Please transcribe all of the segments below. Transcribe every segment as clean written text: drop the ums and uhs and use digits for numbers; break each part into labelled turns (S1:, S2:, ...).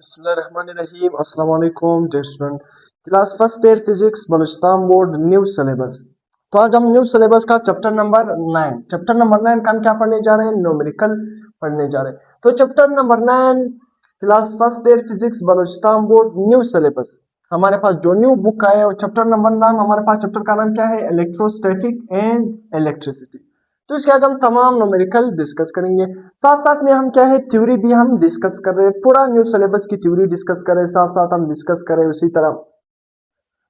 S1: बिस्मिल्लाहिर्रहमानिर्रहीम। अस्सलाम वालेकुम dear student. Class first year physics Balochistan board new syllabus. तो आज हम न्यू सिलेबस का चैप्टर नंबर 9 का हम क्या पढ़ने जा रहे हैं? न्यूमेरिकल पढ़ने जा रहे हैं। तो chapter number 9 class first year physics Balochistan board new syllabus. हमारे पास जो न्यू बुक आया है और चैप्टर नंबर 9 हमारे पास चैप्टर का नाम क्या है? Electrostatic and electricity. तो इसके आज हम तमाम न्यूमेरिकल डिस्कस करेंगे। साथ साथ में हम क्या है, थ्योरी भी हम डिस्कस कर रहे हैं। पूरा न्यू सिलेबस की थ्योरी डिस्कस करें, साथ साथ हम डिस्कस करें। उसी तरह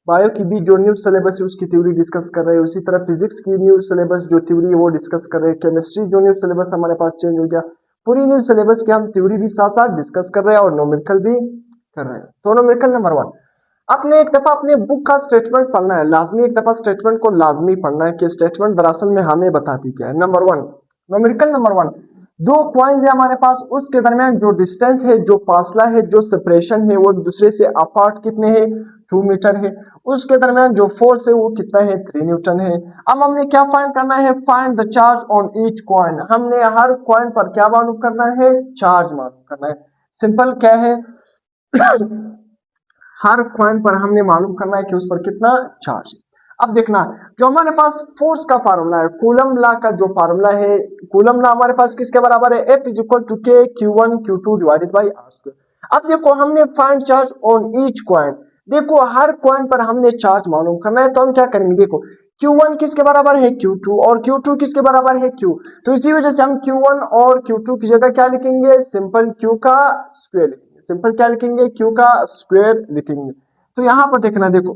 S1: बायो की भी जो न्यू सिलेबस है उसकी थ्योरी डिस्कस कर रहे हैं। उसी तरह फिजिक्स की न्यू सिलेबस जो थ्योरी है वो डिस्कस कर रहे हैं। केमिस्ट्री जो न्यू सिलेबस हमारे पास चेंज हो गया, पूरी न्यू सिलेबस की हम थ्योरी भी साथ साथ डिस्कस कर रहे हैं और न्यूमेरिकल भी कर रहे हैं। तो न्यूमेरिकल नंबर 1, आपने एक दफा अपने बुक का स्टेटमेंट पढ़ना है। लाजमी एक दफा स्टेटमेंट को लाजमी पढ़ना है कि स्टेटमेंट दरअसल में हमें बताती क्या है। नंबर 1, न्यूमेरिकल नंबर 1, दो पॉइंट्स है हमारे पास, उसके दरमियान जो डिस्टेंस है, जो फासला है, जो सेपरेशन है वो एक दूसरे से अपार्ट कितने हैं? 2 मीटर है। उसके दरमियान जो फोर्स है वो कितना है? 3 न्यूटन है। अब हमने क्या फाइंड करना है? Find the charge on each coin. हमने हर कॉइन पर क्या मालूम करना है? चार्ज मालूम करना है। सिंपल क्या है हर कॉइन पर हमने मालूम करना है कि उस पर कितना चार्ज है। अब देखना, जो हमारे पास फोर्स का फार्मूला है, कूलम लॉ का जो फार्मूला है, कूलम लॉ हमारे पास किसके बराबर है? F इज इक्वल टू के Q1 Q2 divided by R square. अब देखो, हमने find charge on each coin. देखो, हर कॉइन पर हमने चार्ज मालूम करना है, तो हम क्या करेंगे? देखो, Q1 किसके बराबर है? Q2, और Q2 किसके बराबर है? Q। तो इसी वजह से हम Q1 और Q2 की जगह क्या लिखेंगे? सिंपल Q का स्क्वायर लिखेंगे। सिंपल क्या लिखेंगे? Q का स्क्वायर लिखेंगे। तो यहां पर देखना, देखो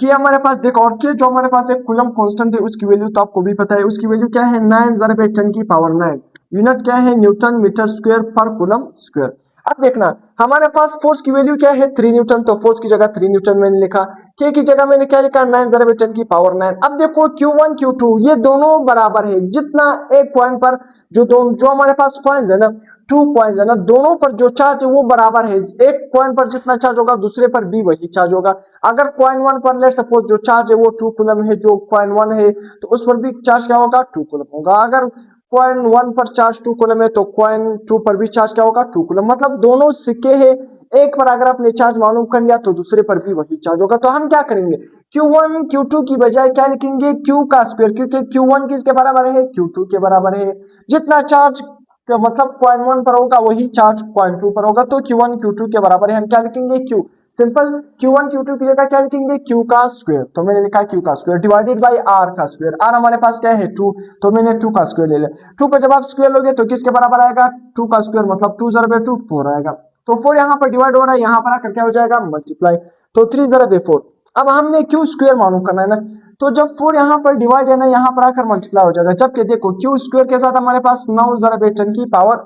S1: कि हमारे पास देखो, और के जो हमारे पास एक कूलम कांस्टेंट है उसकी वैल्यू तो आपको भी पता है। उसकी वैल्यू क्या है? 9 × 10 की पावर 9। यूनिट क्या है? न्यूटन मीटर स्क्वायर पर कूलम स्क्वायर। अब देखना, हमारे पास फोर्स की वैल्यू क्या है? 3 न्यूटन। तो फोर्स की जगह 3 न्यूटन मैंने लिखा। के की जगह मैंने क्या लिखा? 9 × 10 की पावर 9। अब देखो, Q1 Q2 ये दोनों बराबर है। जितना एक पॉइंट पर जो हमारे पास कॉइन्स है ना, 2 कॉइन्स है ना, दोनों पर जो चार्ज है वो बराबर है। एक कॉइन पर जितना चार्ज होगा दूसरे पर भी वही चार्ज होगा। अगर कॉइन 1 पर लेट सपोज जो चार्ज है वो 2 कूलम है, जो कॉइन 1 है तो उस पर भी चार्ज क्या होगा? 2 कूलम होगा। अगर कॉइन 1 पर चार्ज 2 कूलम है तो कॉइन 2 पर भी चार्ज क्या होगा? 2 कूलम। मतलब दोनों सिक्के हैं, एक पर अगर आपने चार्ज मालूम कर लिया तो दूसरे पर भी वही चार्ज होगा। तो हम क्या करेंगे? Q1 Q2 की बजाय क्या लिखेंगे? Q का स्क्वायर, क्योंकि Q1 किसके बराबर है? Q2 के बराबर है। जितना चार्ज मतलब कॉइन 1 पर होगा वही चार्ज कॉइन 2 पर होगा। तो Q1 Q2 के बराबर है। हम क्या लिखेंगे? Q। सिंपल Q1 Q2 की जगह क्या लिखेंगे? Q का स्क्वायर। तो मैंने लिखा Q का स्क्वायर डिवाइडेड बाई R का स्क्वायर। R हमारे पास क्या है? 2। तो मैंने 2 का स्क्वायर ले लिया। 2 को जब आप स्क्वायर लोगे तो किसके बराबर आएगा? 2 का स्क्वायर, मतलब 2 × 2 4 आएगा। तो 4 यहाँ पर डिवाइड हो रहा है, यहाँ पर आकर क्या हो जाएगा? मल्टीप्लाई। तो 3 × 4। अब हमने Q स्क्वायर मालूम करना है ना, तो जब 4 यहाँ पर डिवाइड है ना, यहाँ पर आकर मल्टीप्लाई हो जाएगा। जबकि देखो, Q स्क्वायर के साथ हमारे पास 9 × 10 की पावर।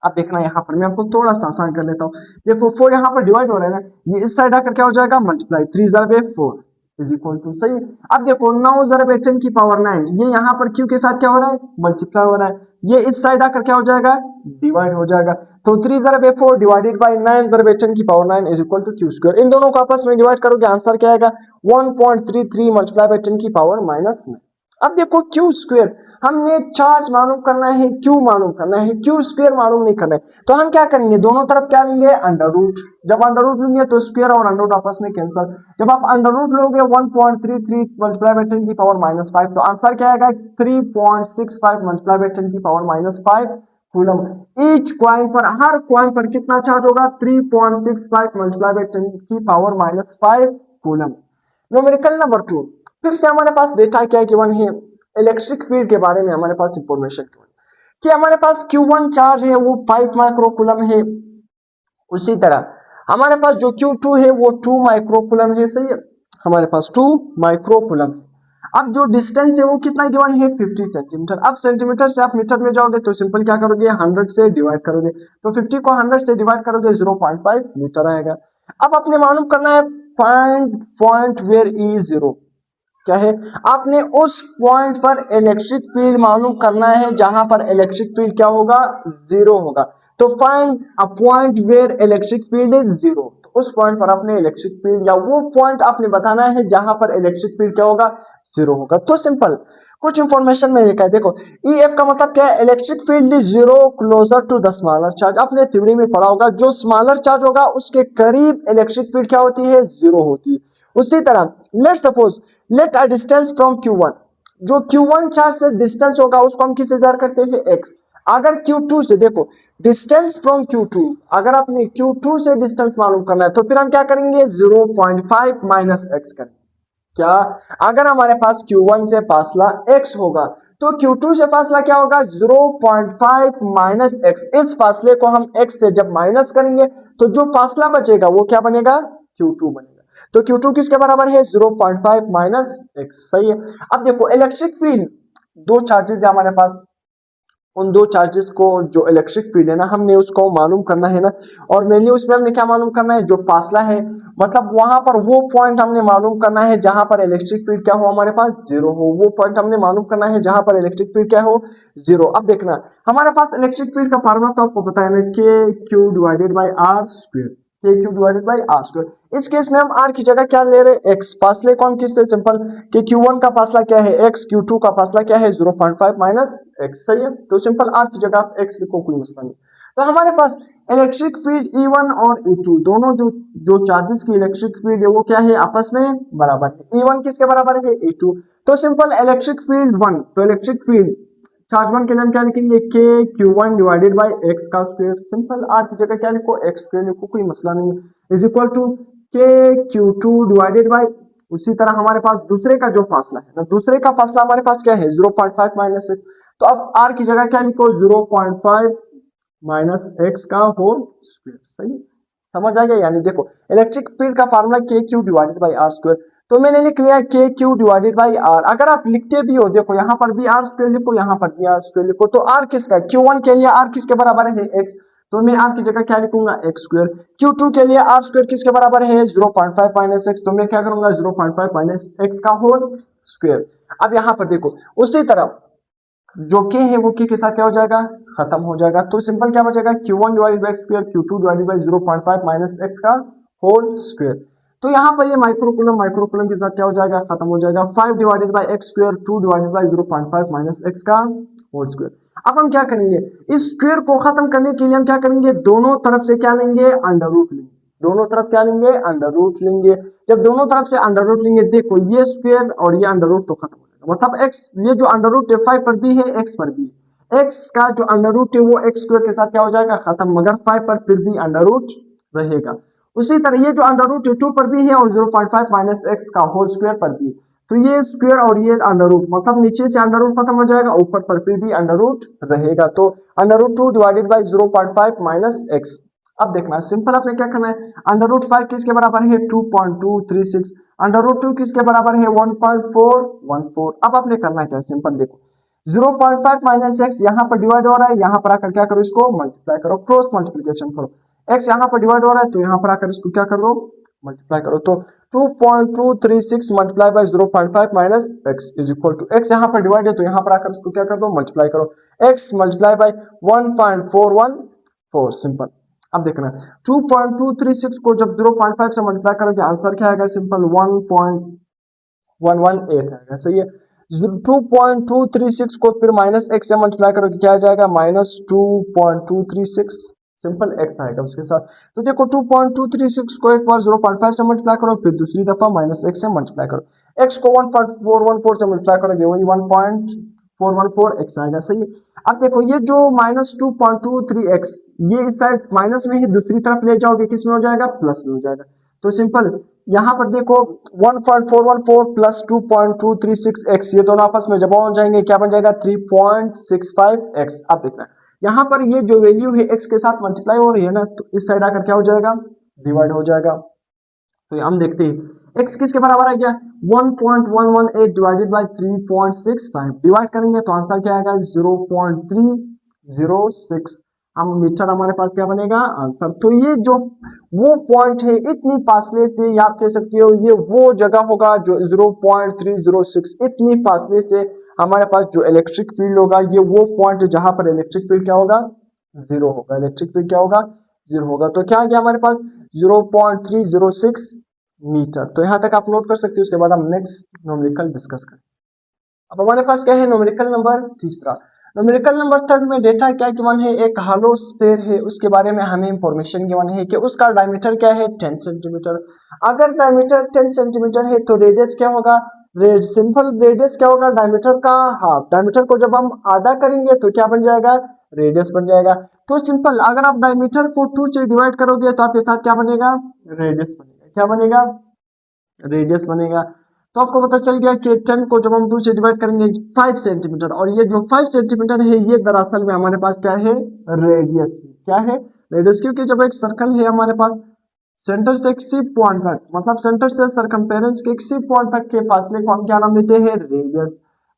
S1: अब देखना, यहाँ पर मैं आपको थोड़ा सा आसान कर लेता हूँ। देखो, 4 यहाँ पर डिवाइड हो रहा है ना, ये इस साइड आकर क्या हो जाएगा? मल्टीप्लाई। 3 × 4 इज इक्वल टू, सही। अब देखो, 9 × 10 की पावर 9, ये यहाँ पर Q के साथ क्या हो रहा है? मल्टीप्लाई हो रहा है। ये इस साइड आकर क्या हो जाएगा? डिवाइड हो जाएगा। तो 3 × 4 डिवाइडेड बाई 9 × 10 की power 9 is equal to Q square. इन दोनों को आपस में डिवाइड करोगे, आंसर क्या आएगा? 1.33 मल्टीप्लाई बाई 10 की पावर -9। अब देखो, Q स्क्वायर, हमने चार्ज मालूम करना है, Q मालूम करना है, Q स्क्वायर मालूम नहीं करना है। तो हम क्या करेंगे? दोनों तरफ क्या लेंगे? Under root. जब अंडर रूट लेंगे तो स्क्वायर और अंडर रूट आपस में कैंसिल। जब आप अंडर रूट लोगे 1.33 मल्टीप्लाई बाई 10 की पावर -5, तो आंसर क्या आएगा? 3.65 मल्टीप्लाई बाई 10 की पावर -5 कूलम। ईच कॉइन पर, हर कॉइन पर कितना चार्ज होगा? 3.65 मल्टीप्लाई बाई 10 की पावर -5 कूलम। न्यूमेरिकल नंबर 2, फिर से हमारे पास डेटा क्या गिवन है? इलेक्ट्रिक फील्ड के बारे में हमारे पास इंफॉर्मेशन कि हमारे पास Q1 चार्ज है वो 5 माइक्रोकूलम है। उसी तरह हमारे पास जो Q2 है वो 2 माइक्रोकूलम है, सही है। हमारे पास 2 माइक्रोकूलम। अब जो डिस्टेंस है वो कितना गिवन है? 50 सेंटीमीटर। अब सेंटीमीटर से आप मीटर में जाओगे तो सिंपल क्या करोगे? 100 से डिवाइड करोगे। तो 50 को 100 से डिवाइड करोगे 0.5 मीटर आएगा। अब आपने मालूम करना है find point where E zero. क्या है? आपने उस पॉइंट पर इलेक्ट्रिक फील्ड मालूम करना है जहां पर इलेक्ट्रिक फील्ड क्या होगा? जीरो होगा। तो find a point where electric field is zero. तो उस पॉइंट पर आपने इलेक्ट्रिक फील्ड, या वो पॉइंट आपने बताना है जहां पर इलेक्ट्रिक फील्ड क्या होगा? जीरो होगा। तो सिंपल, कुछ इंफॉर्मेशन में लिखा है, देखो ई एफ का मतलब क्या है, electric field is zero closer to the smaller charge. आपने थ्योरी में पढ़ा होगा, जो स्मॉलर चार्ज होगा उसके करीब इलेक्ट्रिक फील्ड क्या होती है, जीरो होती है। उसी तरह let suppose let a distance from Q1, जो Q1 चार्ज से डिस्टेंस होगा उसको हम किससे जार करते हैं, x। अगर Q2 से, देखो डिस्टेंस फ्रॉम Q2, अगर आपने Q2 से डिस्टेंस मालूम करना है तो फिर हम क्या करेंगे, 0.5 माइनस एक्स करेंगे। क्या, अगर हमारे पास Q1 से फासला x होगा तो Q2 से फासला क्या होगा, 0.5 माइनस एक्स। इस फासले को हम x से जब माइनस करेंगे तो जो फासला बचेगा वो क्या बनेगा, Q2 बनेगा। तो Q2 किसके बराबर है, 0.5 माइनस एक्स। सही है। अब देखो इलेक्ट्रिक फील्ड, दो चार्जेस है हमारे पास, उन दो चार्जेस को जो इलेक्ट्रिक फील्ड है ना हमने उसको मालूम करना है ना। और मेनली उसमें हमने क्या मालूम करना है, जो फासला है, मतलब वहां पर वो पॉइंट हमने मालूम करना है जहां पर इलेक्ट्रिक फील्ड क्या हो, हमारे पास जीरो हो। वो पॉइंट हमने मालूम करना है जहां पर इलेक्ट्रिक फील्ड क्या हो, जीरो। अब देखना हमारे पास इलेक्ट्रिक फील्ड का फार्मूला तो आपको पता है, K Q divided by R square, K Q divided by R square. इस केस में हम आर की जगह क्या ले रहे हैं, एक्स। फासले को हम किससे, सिंपल कि Q1 का फासला क्या है x, Q2 का फासला क्या है 0.5 माइनस एक्स। सही है, तो सिंपल आर की जगह आप x लिखो, कोई मसला नहीं। तो हमारे पास इलेक्ट्रिक फील्ड E1 और E2 दोनों जो जो चार्जेस की इलेक्ट्रिक फील्ड है वो क्या है, आपस में बराबर है। E1 किसके बराबर है, E2। तो सिंपल इलेक्ट्रिक फील्ड 1, तो इलेक्ट्रिक फील्ड चार्ज 1 के लिए हम क्या लिखेंगे, के Q1 डिवाइडेड बाई एक्स का स्क्वायर। सिंपल आर की जगह क्या लिखो, एक्स स्क्वायर लिखो, कोई मसला नहीं है, इज इक्वल टू के Q2 डिवाइडेड बाई, उसी तरह हमारे पास दूसरे का जो फासला है ना, दूसरे का फासला हमारे पास क्या है, 0.5 माइनस एक्स। तो अब आर की जगह क्या लिखो, 0.5 माइनस एक्स का होल स्क्वायर। सही है, समझ आ गया। यानी देखो इलेक्ट्रिक फील्ड का formula K Q divided by R square. तो मैंने लिख लिया के क्यू डिवाइडेड बाई आर। अगर आप लिखते भी हो, देखो यहाँ पर भी आर स्क्वायर लिखो, यहाँ पर भी आर स्क्वायर लिखो, तो आर किसका है, Q1 के लिए आर किसके बराबर है, एक्स। तो मैं आर की जगह क्या लिखूंगा, एक्स स्क्वायर। Q2 के लिए आर स्क्वायर किसके बराबर है, 0.5 माइनस एक्स। तो मैं क्या करूंगा, 0.5 माइनस एक्स का होल स्क्वायर। अब यहाँ पर देखो उसी तरह जो के है वो के साथ क्या हो जाएगा, खत्म हो जाएगा। तो सिंपल क्या बचेगा, Q1 divided by x square, Q2 divided by 0.5 minus X का होल स्क्वायर। तो यहाँ पर ये माइक्रोकूलम के साथ क्या हो जाएगा, खत्म हो जाएगा। 5 divided by x square, 2 divided by 0.5 minus X का होल स्क्वायर। अब हम क्या करेंगे, इस स्क्वायर को खत्म करने के लिए हम क्या करेंगे, दोनों तरफ से क्या लेंगे, अंडर रूट लेंगे। दोनों तरफ क्या लेंगे, अंडर रूट लेंगे। जब दोनों तरफ से अंडर रूट लेंगे, देखो ये स्क्वायर और ये अंडर रूट तो खत्म हो जाएगा। मतलब x, ये जो अंडर रूट है 5 पर भी है, x पर भी है। x का जो अंडर रूट है वो x स्क्वायर के साथ क्या हो जाएगा, खत्म, मगर 5 पर फिर भी अंडर रूट रहेगा। उसी तरह ये जो अंडर रूट है 2 पर भी है और 0.5 माइनस एक्स का होल स्क्वायर पर भी है। तो ये स्क्वायर और ये अंडर रूट, मतलब नीचे से अंडर रूट खत्म हो जाएगा, ऊपर पर फिर भी अंडर रूट रहेगा। तो under root 2 divided by 0.5 minus X. अब देखना सिंपल, आपने क्या करना है, अंडर रूट 5 किसके बराबर है, 2.236। अंडर रूट 2 किसके बराबर है, 1.414। अब आपने करना क्या है, सिंपल देखो 0.5 माइनस एक्स यहाँ पर डिवाइड हो रहा है, यहाँ पर आकर क्या करो, इसको मल्टीप्लाई करो, क्रॉस मल्टीप्लीकेशन करो। एक्स यहाँ पर डिवाइड हो रहा है तो यहाँ पर आकर इसको क्या कर दो, मल्टीप्लाई करो। तो 2.236 multiply by 0.5 minus X is equal to, X यहाँ पर डिवाइड है तो यहाँ पर आकर इसको क्या कर दो, मल्टीप्लाई करो। X multiply by 1.414। सिंपल। अब देखना 2.236 को जब 0.5 से मल्टीप्लाई करोगे आंसर क्या आएगा, सिंपल 1.118 आएगा। सही है। 2.236 को फिर माइनस एक्स से मल्टीप्लाई करोगे क्या आ जाएगा, -2.236। सिंपल एक्स आएगा उसके साथ। तो देखो 2.236 को एक बार 0.5 से मल्टीप्लाई करो, फिर दूसरी दफा माइनस एक्स से मल्टीप्लाई करो। एक्स को 1.414 से मल्टीप्लाई करोगे वही 1.414 एक्स आएगा। सही है। अब देखो ये जो -2.23x, ये इस साइड माइनस में ही दूसरी तरफ ले जाओगे किस में हो जाएगा, प्लस में हो जाएगा। तो सिंपल यहाँ पर देखो 1.414 प्लस 2.236x, ये दोनों आपस में जब हो जाएंगे क्या बन जाएगा, 3.65x। अब देखना यहाँ पर ये जो वैल्यू है x के साथ मल्टीप्लाई हो रही है ना, तो इस साइड आकर क्या हो जाएगा, डिवाइड हो जाएगा। तो हम देखते हैं x किसके बराबर आ गया, 1.118 डिवाइडेड बाय 3.65। डिवाइड करेंगे तो आंसर क्या आएगा, 0.306। हम मीटर हमारे पास क्या बनेगा, आंसर। तो ये जो वो पॉइंट है इतनी फासले से, या आप कह सकते हो ये वो जगह होगा जो 0.306, इतनी फासले से हमारे पास जो इलेक्ट्रिक फील्ड होगा, ये वो पॉइंट है जहां पर इलेक्ट्रिक फील्ड क्या होगा, जीरो होगा। इलेक्ट्रिक फील्ड क्या होगा, जीरो होगा। तो क्या आ गया हमारे पास 0.306 मीटर। तो यहां तक आप नोट कर सकते हो, उसके बाद हम नेक्स्ट न्यूमेरिकल डिस्कस करें। अब हमारे पास क्या है न्यूमेरिकल नंबर तीसरा। न्यूमेरिकल नंबर थर्ड में डेटा क्या गिवन है, एक हालो स्फीयर है, उसके बारे में हमें इंफॉर्मेशन गिवन है कि उसका डायमीटर क्या है 10 सेंटीमीटर। अगर डायमीटर 10 सेंटीमीटर है तो रेडियस क्या होगा, सिंपल रेडियस क्या होगा डायमीटर का हाफ। डायमीटर को जब हम आधा करेंगे तो क्या बन जाएगा, रेडियस बन जाएगा। तो सिंपल अगर आप डायमीटर को 2 से डिवाइड करोगे तो आपके साथ क्या बनेगा, रेडियस बनेगा। क्या बनेगा, रेडियस बनेगा। तो आपको पता चल गया कि 10 को जब हम 2 से डिवाइड करेंगे 5 सेंटीमीटर, और ये जो 5 सेंटीमीटर है ये दरअसल में हमारे पास क्या है, रेडियस। क्या है, रेडियस। क्योंकि जब एक सर्कल है हमारे पास सेंटर से किसी पॉइंट तक, मतलब सेंटर से सरकमफेरेंस के किसी पॉइंट तक के फासले को हम क्या नाम देते हैं, रेडियस।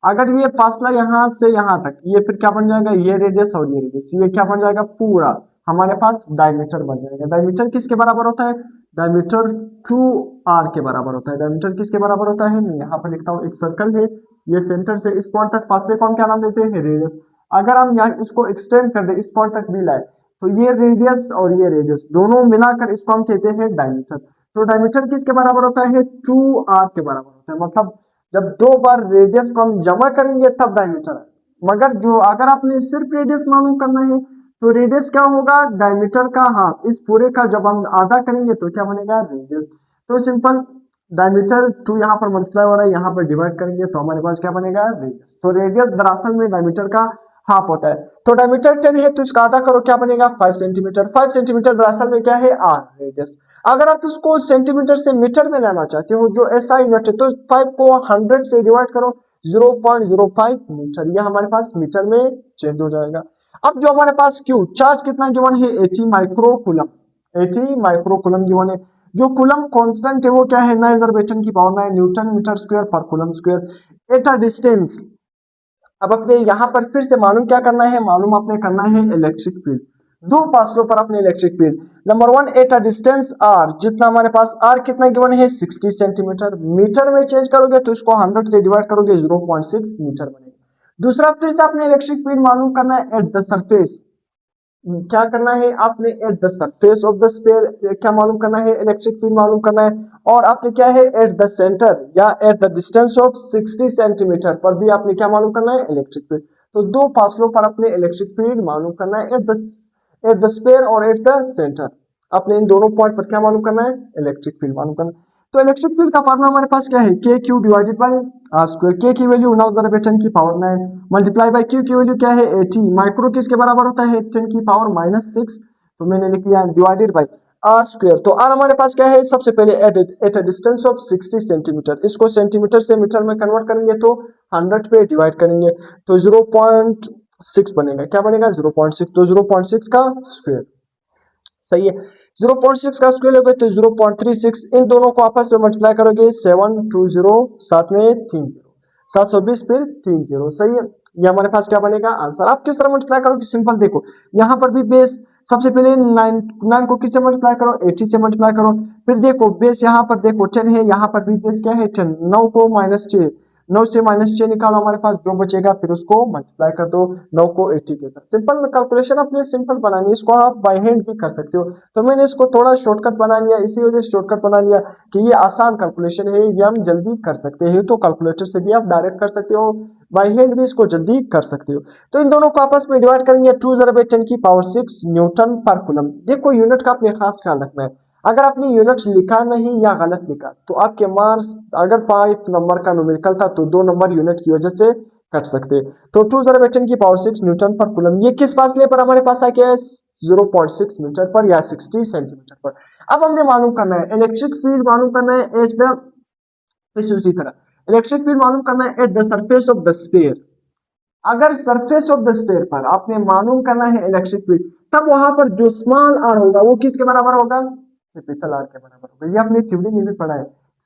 S1: अगर ये फासला यहाँ से यहाँ तक, ये फिर क्या बन जाएगा, ये रेडियस और ये रेडियस, ये क्या बन जाएगा, पूरा हमारे पास डायमीटर बन जाएगा। डायमीटर किसके बराबर होता है, डायमीटर 2r के बराबर होता है। डायमीटर किसके बराबर होता है, मैं यहाँ पर लिखता हूँ, एक सर्कल है, ये सेंटर से इस पॉइंट तक फासले को हम क्या नाम देते हैं, रेडियस। अगर हम यहाँ इसको एक्सटेंड कर दे, इस पॉइंट तक भी लाए, तो ये रेडियस और ये रेडियस दोनों मिलाकर इसको हम कहते हैं डायमीटर। तो डायमीटर किसके बराबर होता है, 2r के बराबर होता है। मतलब जब 2 बार रेडियस को हम जमा करेंगे तब डायमीटर है। मगर जो अगर आपने सिर्फ रेडियस मालूम करना है तो रेडियस क्या होगा, डायमीटर का हाफ। इस पूरे का जब हम आधा करेंगे तो क्या बनेगा, रेडियस। तो सिंपल डायमीटर 2 यहाँ पर मल्टीप्लाई हो रहा है, यहाँ पर डिवाइड करेंगे तो हमारे पास क्या बनेगा, रेडियस। तो रेडियस दरअसल में डायमीटर का हाफ होता है। तो डायमीटर 10 है तो इसका आधा करो, क्या बनेगा, 5 सेंटीमीटर। 5 सेंटीमीटर दरअसल में क्या है, r रेडियस। अगर आप इसको सेंटीमीटर से मीटर में लाना चाहते हो, जो ऐसा यूनिट है, तो 5 को 100 से डिवाइड करो, 0.05 मीटर, ये हमारे पास मीटर में चेंज हो जाएगा। अब जो हमारे पास क्यू चार्ज कितना गिवन है, 80 माइक्रोकूलम। 80 माइक्रोकूलम गिवन है। जो कूलम कांस्टेंट है वो क्या है, 9/10 की पावर 9 न्यूटन मीटर स्क्वायर पर coulomb square. At a distance, अब अपने यहाँ पर फिर से मालूम क्या करना है, मालूम अपने करना है इलेक्ट्रिक फील्ड। दो फासलों पर अपने electric field. Number 1 at a distance r, जितना हमारे पास r कितना गिवन है, 60 सेंटीमीटर। मीटर में चेंज करोगे तो इसको 100 से डिवाइड करोगे, 0.6 मीटर बनेगा। दूसरा फिर से अपने इलेक्ट्रिक फील्ड मालूम करना है एट द सरफेस। क्या करना है आपने, at the surface of the sphere क्या मालूम करना है, इलेक्ट्रिक फील्ड मालूम करना है। और आपने क्या है, एट द सेंटर या at the distance of 60 centimetre पर भी आपने क्या मालूम करना है, इलेक्ट्रिक फील्ड। तो दो फासलों पर अपने इलेक्ट्रिक फील्ड मालूम करना है, एट द स्फीयर और एट द सेंटर। अपने इन दोनों पॉइंट पर क्या मालूम करना है, इलेक्ट्रिक फील्ड मालूम करना है। तो इलेक्ट्रिक फील्ड का फार्मूला हमारे पास क्या है, K Q divided by R square. K की वैल्यू 9/10 की पावर 9 मल्टीप्लाई बाई क्यू की वैल्यू क्या है, 80 माइक्रो किसके बराबर होता है, 10 की पावर -6। तो मैंने लिख लिया डिवाइडेड बाई आर स्क्वायर। तो आर हमारे पास क्या है, सबसे पहले at a distance of 60 centimetre, इसको सेंटीमीटर से मीटर में कन्वर्ट करेंगे तो 100 पे डिवाइड करेंगे तो 0.6 बनेगा। क्या बनेगा, 0.6। तो 0.6 का स्क्वायर, सही है। 0.6 का स्क्वायर लोगे तो 0.36। इन दोनों को आपस में मल्टीप्लाई करोगे, 720 साथ में 30, 720 फिर 30, सही है। ये हमारे पास क्या बनेगा, आंसर। आप किस तरह मल्टीप्लाई करोगे, सिंपल देखो, यहाँ पर भी बेस सबसे पहले 9 को किससे मल्टीप्लाई करो, 80 से मल्टीप्लाई करो। फिर देखो बेस यहाँ पर देखो 10 है, यहाँ पर भी बेस क्या है 10। 9 को -6, 9 से -6 निकालो, हमारे पास जो बचेगा फिर उसको मल्टीप्लाई कर दो 9 को 80 के साथ। सिंपल कैलकुलेशन अपने सिंपल बनानी, इसको आप बाय हैंड भी कर सकते हो। तो मैंने इसको थोड़ा शॉर्टकट बना लिया, इसी वजह से शॉर्टकट बना लिया कि ये आसान कैलकुलेशन है, ये हम जल्दी कर सकते हैं। तो कैलकुलेटर से भी आप डायरेक्ट कर सकते हो, बाय हैंड भी इसको जल्दी कर सकते हो। तो इन दोनों को आपस में डिवाइड करेंगे, 2/10 की पावर 6 न्यूटन पर कूलम। देखो यूनिट का अपने खास ख्याल रखना है, अगर आपने यूनिट लिखा नहीं या गलत लिखा तो आपके मार्क्स, अगर 5 नंबर का न्यूमेरिकल था तो 2 नंबर यूनिट की वजह से कट सकते। तो 2/10 की पावर 6 न्यूटन पर कूलम, ये किस फासले पर हमारे पास आ गया है, 0.6 मीटर पर या 60 सेंटीमीटर पर। अब हमने मालूम करना है इलेक्ट्रिक फील्ड मालूम करना है एट द, उसी तरह इलेक्ट्रिक फील्ड मालूम करना है at the surface of the sphere. अगर सरफेस ऑफ द स्फीयर पर आपने मालूम करना है इलेक्ट्रिक फील्ड, तब वहां पर जो स्मॉल आर होगा वो किसके बराबर होगा, कैपिटल आर के बराबर होगा। ये अपनी थ्योरी में भी पढ़ा है,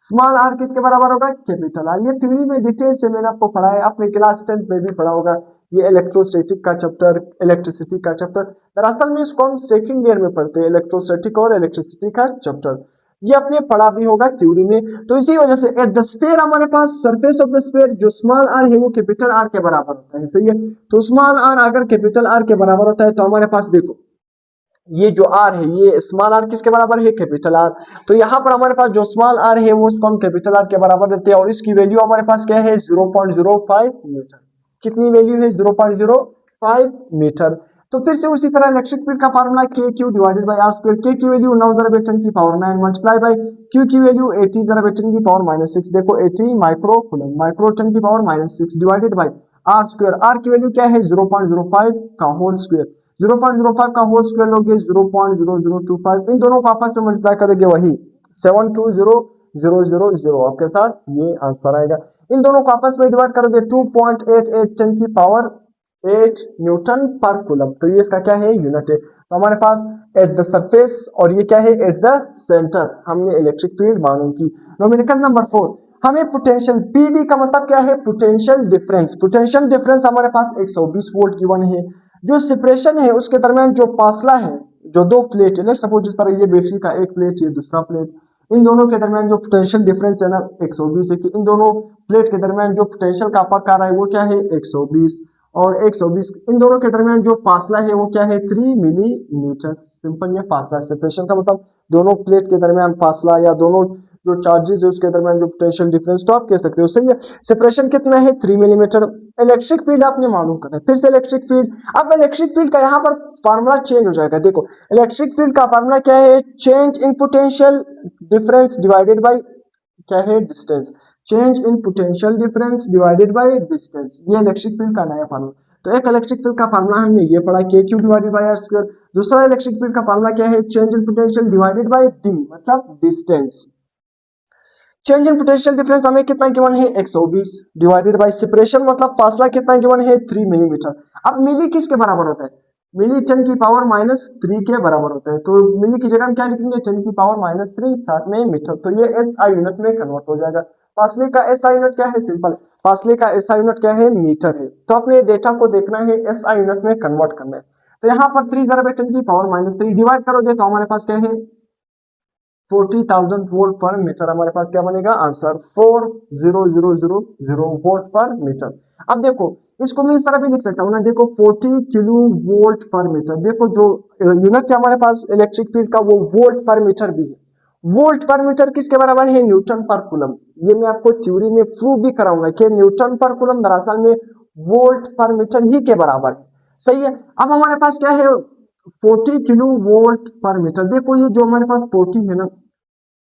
S1: स्मॉल आर किसके बराबर होगा, कैपिटल आर। ये थ्योरी में डिटेल से मैंने आपको पढ़ा है, अपने क्लास 10 में भी पढ़ा होगा। ये इलेक्ट्रोस्टैटिक का चैप्टर, इलेक्ट्रिसिटी का चैप्टर, दरअसल में इसको हम सेकंड ईयर में पढ़ते हैं, इलेक्ट्रोस्टैटिक और इलेक्ट्रिसिटी का चैप्टर। ये अपने पढ़ा भी होगा थ्योरी में। तो इसी वजह से एट द स्फीयर हमारे पास सरफेस ऑफ द स्फीयर जो स्मॉल आर है वो कैपिटल आर के बराबर होता है, सही है। तो स्मॉल आर अगर कैपिटल आर के बराबर होता है तो हमारे पास देखो ये जो आर है ये स्मॉल आर किसके बराबर है, कैपिटल आर। तो यहाँ पर हमारे पास जो स्मॉल आर है वो उसको हम कैपिटल आर के बराबर देते हैं और इसकी वैल्यू हमारे पास क्या है 0.05 मीटर। कितनी वैल्यू है 0.05 मीटर। तो फिर से उसी तरह इलेक्ट्रिक फील्ड का formula K Q divided by R square. K की वैल्यू 9 जरा 10 की पावर 9 मल्टीप्लाई बाई क्यू की वैल्यू 80 जरा 10 की पावर -6। देखो 80 माइक्रो कूलम, माइक्रो 10 की power -6 divided by R square. R की वैल्यू क्या है 0.05 का होल स्क्वायर। 0.05 का होल स्क्वायर लोगे 0.0025। इन दोनों को आपस में मल्टीप्लाई करेंगे वही 720,000 आपके साथ ये आंसर आएगा। इन दोनों को आपस में डिवाइड करोगे 2.88 10 की पावर 8 न्यूटन पर कूलम। तो ये इसका क्या है यूनिट है। तो हमारे पास एट द सरफेस और ये क्या है एट द सेंटर हमने इलेक्ट्रिक फील्ड मालूम की। न्यूमेरिकल नंबर 4 हमें पोटेंशियल पीडी का मतलब क्या है पोटेंशियल डिफरेंस। पोटेंशियल डिफरेंस हमारे पास 120 वोल्ट गिवन है। जो सेपरेशन है उसके दरमियान जो फासला है जो दो प्लेट है सपोज जिस तरह ये बैटरी का एक प्लेट ये दूसरा प्लेट, इन दोनों के दरमियान जो पोटेंशियल डिफरेंस है ना 120 है कि इन दोनों प्लेट के दरमियान जो पोटेंशियल का फर्क आ रहा है वो क्या है 120 और 120। इन दोनों के दरमियान जो फासला है वो क्या है 3 मिलीमीटर। सिंपल ये फासला सेपरेशन का मतलब दोनों प्लेट के दरमियान फासला या दोनों जो चार्जेस है उसके दरमियान जो पोटेंशियल डिफरेंस तो आप कह सकते हो सही है। सेपरेशन कितना है 3 मिलीमीटर। इलेक्ट्रिक फील्ड आपने मालूम करना है। फिर से इलेक्ट्रिक फील्ड, अब इलेक्ट्रिक फील्ड का यहाँ पर फार्मूला चेंज हो जाएगा। देखो इलेक्ट्रिक फील्ड का फार्मूला क्या है change in potential difference divided by क्या है distance. Change in potential difference divided by distance ये इलेक्ट्रिक फील्ड का नया फार्मूला। तो एक इलेक्ट्रिक फील्ड का फार्मूला हमने ये पढ़ा K Q divided by R square. दूसरा इलेक्ट्रिक फील्ड का फार्मूला क्या है change in potential divided by D मतलब distance. Change in potential difference हमें कितना गिवन है 120 डिवाइडेड बाय सेपरेशन मतलब फासला कितना गिवन है 3 मिलीमीटर। अब मिली किसके बराबर होता है मिली 10 की पावर -3 के बराबर होता है। तो मिली की जगह हम क्या लिखेंगे 10 की पावर -3 साथ में मीटर। तो ये एसआई यूनिट में कन्वर्ट हो जाएगा। फासले का एसआई यूनिट क्या है सिंपल फासले का एसआई यूनिट क्या है मीटर है। तो अपने डेटा को देखना है एसआई यूनिट में कन्वर्ट करना है। तो यहाँ पर 3 जरा 10 की पावर -3 डिवाइड करोगे तो हमारे पास क्या है 40,000 वोल्ट पर मीटर। हमारे पास क्या बनेगा आंसर 40,000 वोल्ट पर मीटर। अब देखो इसको मैं इस तरह भी लिख सकता हूँ ना देखो 40 किलो वोल्ट पर मीटर। देखो जो यूनिट है हमारे पास इलेक्ट्रिक फील्ड का वो वोल्ट पर मीटर भी है। वोल्ट पर मीटर किसके बराबर है न्यूटन पर कूलम। ये मैं आपको थ्योरी में प्रूव भी कराऊंगा कि न्यूटन पर कूलम दरअसल में वोल्ट पर मीटर ही के बराबर है। सही है। अब हमारे पास क्या है 40 किलो वोल्ट पर मीटर। देखो ये जो हमारे पास 40 है ना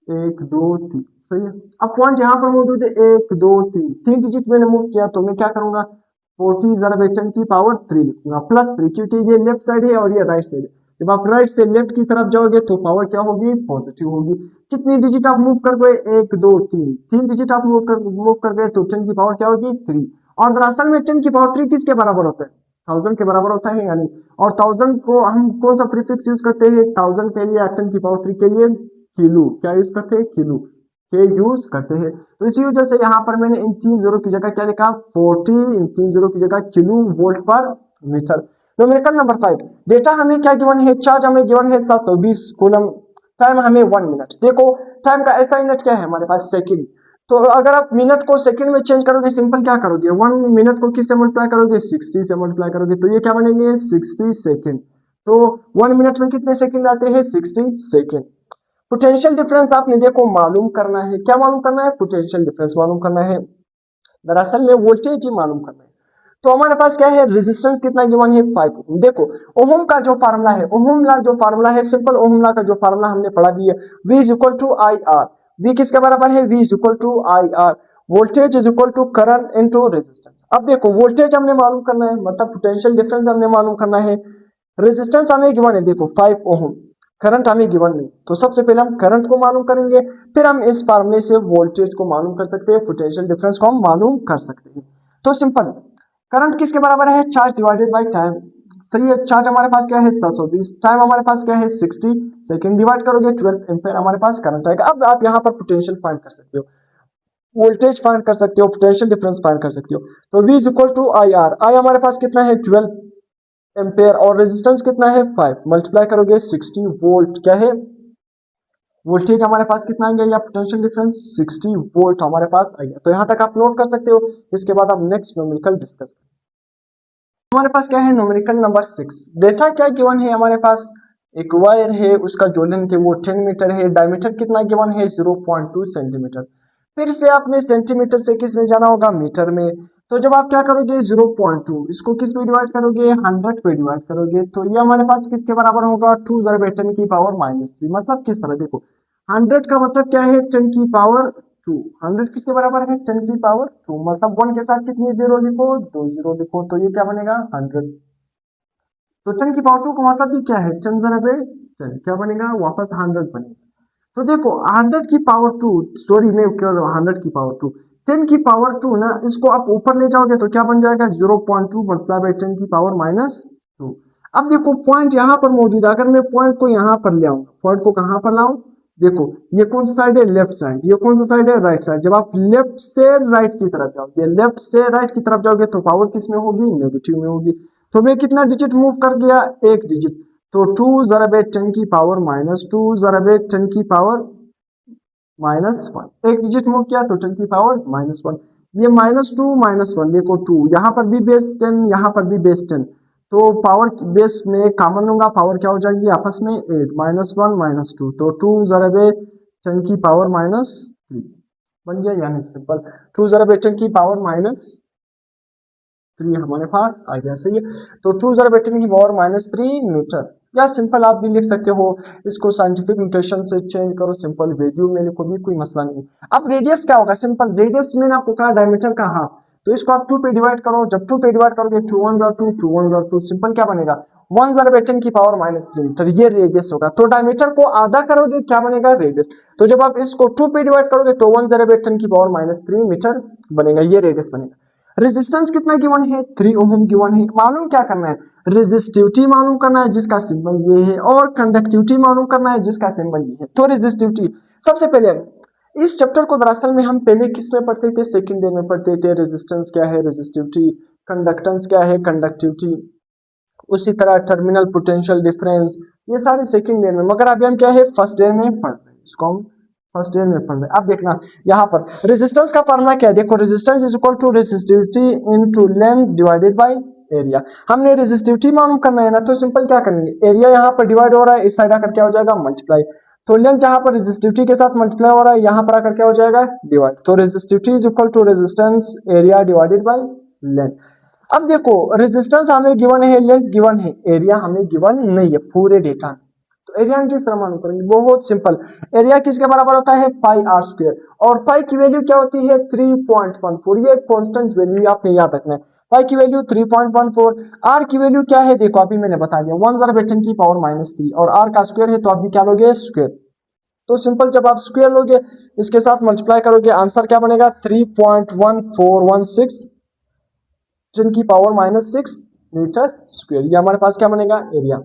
S1: 1 2 3 सही है। अब पॉइंट यहाँ पर मौजूद है 1 2 3 3 डिजिट मैंने मूव किया तो मैं क्या करूंगा 40 जरा 10 की पावर 3 लिखूंगा +3 क्योंकि ये लेफ्ट साइड है और ये राइट साइड है। जब आप राइट से लेफ्ट की तरफ जाओगे तो पावर क्या होगी पॉजिटिव होगी। कितनी डिजिट आप मूव कर गए 1 2 3 3 डिजिट आप मूव कर गए तो 10 की पावर क्या होगी 3। और दरअसल में 10 की पावर 3 किसके बराबर होता है 1000 के बराबर होता है यानी। और 1000 को हम कौन सा प्रीफिक्स यूज करते हैं 1000 के लिए 10 की पावर 3 के लिए किलो क्या यूज करते हैं किलो के यूज करते हैं। तो इसी वजह से यहाँ पर मैंने इन 3 जीरो की जगह क्या लिखा 40 इन 3 जीरो की जगह किलो वोल्ट पर मीटर। न्यूमेरिकल नंबर 5 डेटा हमें क्या गिवन है चार्ज हमें गिवन है 720 कूलम। टाइम हमें 1 मिनट। देखो टाइम का ऐसा यूनिट क्या है हमारे पास सेकंड। तो अगर आप मिनट को सेकंड में चेंज करोगे सिंपल क्या करोगे 1 मिनट को किससे मल्टीप्लाई करोगे 60 से मल्टीप्लाई करोगे तो ये क्या बनेंगे 60 सेकंड। तो 1 मिनट में कितने सेकंड आते हैं 60 सेकंड। पोटेंशियल डिफरेंस आपने देखो मालूम करना है। क्या मालूम करना है पोटेंशियल डिफरेंस मालूम करना है। दरअसल में वोल्टेज ही मालूम करना है। तो हमारे पास क्या है रेजिस्टेंस कितना गिवन है 5 ओम। देखो ओहम का जो फार्मूला है ओहम ला जो फार्मूला है सिंपल ओहम ला का जो फार्मूला हमने पढ़ा दिया V is equal to I R. V किसके बराबर है V is equal to I R. Voltage is equal to current into resistance. अब देखो वोल्टेज हमने मालूम करना है मतलब पोटेंशियल डिफरेंस हमने मालूम करना है। रेजिस्टेंस हमें गिवन है देखो 5 ओम। करंट हमें गिवन नहीं तो सबसे पहले हम करंट को मालूम करेंगे फिर हम इस फार्मूले से वोल्टेज को मालूम कर सकते हैं पोटेंशियल डिफरेंस को हम मालूम कर सकते हैं। तो सिंपल करंट किसके बराबर है चार्ज डिवाइडेड बाय टाइम। सही है। चार्ज हमारे पास क्या है 720 टाइम हमारे पास क्या है 60 सेकंड डिवाइड करोगे 12 एम्पीयर हमारे पास करंट आएगा। अब आप यहाँ पर पोटेंशियल फाइंड कर सकते हो वोल्टेज फाइंड कर सकते हो पोटेंशियल डिफरेंस फाइंड कर सकते हो। तो V is equal to I R. I हमारे पास कितना है 12 एम्पीयर और रेजिस्टेंस कितना है 5 मल्टीप्लाई करोगे 60 वोल्ट क्या है वोल्टेज हमारे पास कितना आ गया या पोटेंशियल डिफरेंस 60 वोल्ट हमारे पास आ गया। तो यहाँ तक आप नोट कर सकते हो। इसके बाद आप नेक्स्ट न्यूमेरिकल डिस्कस करें। हमारे पास क्या है न्यूमेरिकल नंबर 6 डेटा क्या गिवन है हमारे पास एक वायर है उसका जो लेंथ है वो 10 मीटर है, डायमीटर कितना गिवन है 0.2 सेंटीमीटर। फिर से आपने सेंटीमीटर से किस में जाना होगा, मीटर में। तो जब आप क्या करोगे 0.2 इसको किस पे डिवाइड करोगे, 100 पे डिवाइड करोगे, तो ये हमारे पास किसके बराबर होगा, 2 × 10⁻³ मतलब किस तरह देखो 100 का मतलब क्या है 10⁻², 100 किसके बराबर है 10⁻², मतलब 1 के साथ कितनी जीरो लिखो, 2 जीरो लिखो, तो ये क्या बनेगा 100। तो 10⁻² का मतलब भी क्या है 10 × 10 क्या बनेगा वापस 100 बनेगा। तो देखो 100⁻², सॉरी मैं क्या 100⁻², 10⁻² ना इसको आप ऊपर ले जाओगे तो क्या बन जाएगा 0.2 मल्टीप्लाई बाई 10⁻²। अब देखो पॉइंट यहाँ पर मौजूद है, अगर मैं पॉइंट को यहाँ पर ले आऊँ, पॉइंट को कहाँ पर लाऊं, देखो ये कौन सा साइड है लेफ्ट साइड, ये कौन सा साइड है राइट साइड। जब आप लेफ्ट से राइट की तरफ जाओगे, लेफ्ट से राइट की तरफ जाओगे तो पावर किस में होगी, नेगेटिव में होगी। तो मैं कितना डिजिट मूव कर गया, एक डिजिट, तो 2 × 10⁻², 2 × 10⁻⁻1, एक डिजिट मूव किया तो 10⁻⁻1, ये -2 -1 देखो 2, यहाँ पर भी बेस 10, यहाँ पर भी बेस 10, तो पावर बेस में कॉमन लूंगा, पावर क्या हो जाएगी आपस में 8, -1 -2, तो 2 × 10⁻³ बन गया, यानी सिंपल 2 × 10⁻³ हमारे पास आ गया, सही है। तो 2 × 10⁻³ मीटर, या सिंपल आप भी लिख सकते हो, इसको साइंटिफिक नोटेशन से चेंज करो, सिंपल वैल्यू में लिखो भी कोई मसला नहीं। अब रेडियस क्या होगा, सिंपल रेडियस में आपको कहा डायमीटर का हाफ, तो इसको आप 2 पे डिवाइड करो, जब 2 पे डिवाइड करोगे 2 1 × 2, 2 1 × 2, सिंपल क्या बनेगा 1 × 10⁻³ मीटर, ये रेडियस होगा। तो डायमीटर को आधा करोगे क्या बनेगा रेडियस, तो जब आप इसको 2 पे डिवाइड करोगे तो 1 × 10⁻³ मीटर बनेगा, ये रेडियस बनेगा। रेजिस्टेंस कितना गिवन है 3 ओम गिवन है, मालूम क्या करना है, रेजिस्टिविटी मालूम करना है जिसका सिंबल ये है, और कंडक्टिविटी मालूम करना है जिसका सिंबल ये है। तो रेजिस्टिविटी सबसे पहले, इस चैप्टर को दरअसल में हम पहले किस में पढ़ते थे, सेकंड ईयर में पढ़ते थे, रेजिस्टेंस क्या है रेजिस्टिविटी, कंडक्टेंस क्या है कंडक्टिविटी, उसी तरह टर्मिनल पोटेंशियल डिफरेंस, ये सारे सेकंड ईयर में, मगर अभी हम क्या है फर्स्ट ईयर में पढ़ रहे हैं, इसको हम फर्स्ट ईयर में पढ़ रहे हैं। अब देखना यहाँ पर रेजिस्टेंस का फॉर्मूला क्या है, देखो resistance is equal to resistivity into length divided by area. हमने रेजिस्टिविटी मालूम करना है ना, तो सिंपल क्या करेंगे, एरिया यहाँ पर डिवाइड हो रहा है, इस साइड आकर क्या हो जाएगा मल्टीप्लाई, तो लेंथ यहाँ पर रेजिस्टिविटी के साथ मल्टीप्लाई हो रहा है, यहाँ पर आकर क्या हो जाएगा डिवाइड, तो resistivity is equal to resistance area divided by length. अब देखो रेजिस्टेंस हमें गिवन है, लेंथ गिवन है, एरिया हमें गिवन नहीं है पूरे डेटा, तो एरिया किस तरह मालूम करेंगे, बहुत सिंपल, एरिया किसके बराबर होता है πr², और पाई की वैल्यू क्या होती है 3.14, ये कांस्टेंट वैल्यू आपने याद रखना है, पाई की वैल्यू 3.14, आर की वैल्यू क्या है देखो अभी मैंने बता दिया 1 × 10⁻³ और आर का स्क्वायर है तो आप भी क्या लोगे स्क्वायर, तो सिंपल जब आप स्क्वायर लोगे इसके साथ मल्टीप्लाई करोगे आंसर क्या बनेगा 3.1416 10⁻⁻6 मीटर स्क्वायर, ये हमारे पास क्या बनेगा एरिया।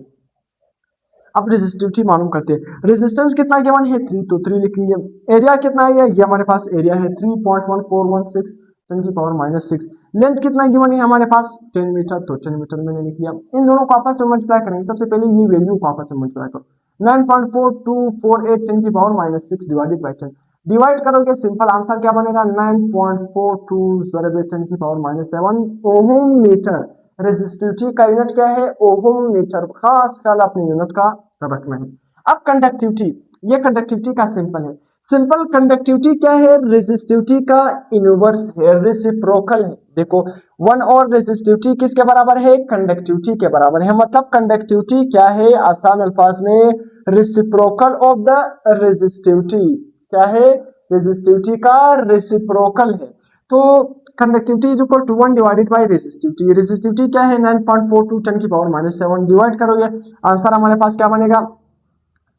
S1: अब रेजिस्टिविटी मालूम करते हैं, रेजिस्टेंस कितना गिवन है 3, तो 3 लिखेंगे, एरिया कितना है ये हमारे पास एरिया है 3.1416 10⁻⁻6, लेंथ कितना गिवन है हमारे पास 10 मीटर, तो 10 मीटर मैंने लिख लिया। इन दोनों को आपस में मल्टीप्लाई करेंगे, सबसे पहले ये वैल्यू को आपस में मल्टीप्लाई करो, 9.4248 10⁻⁻6 डिवाइडेड बाय 10, डिवाइड करोगे सिंपल आंसर क्या बनेगा 9.42 10⁻⁻7 ओम मीटर। रेजिस्टिविटी का यूनिट क्या है ओम मीटर, खास ख्याल अपने यूनिट का रखना है। अब कंडक्टिविटी, ये कंडक्टिविटी का सिंपल है, सिंपल कंडक्टिविटी क्या है रेजिस्टिविटी का इनवर्स है, रेसिप्रोकल है। देखो 1 और रेजिस्टिविटी किसके बराबर है कंडक्टिविटी के बराबर है, मतलब कंडक्टिविटी क्या है आसान अल्फाज में रेसिप्रोकल ऑफ द रेजिस्टिविटी, क्या है रेजिस्टिविटी का रेसिप्रोकल है। तो conductivity is equal to 1 divided by resistivity, resistivity क्या है 9.42 10⁻⁻7 डिवाइड करोगे आंसर हमारे पास क्या बनेगा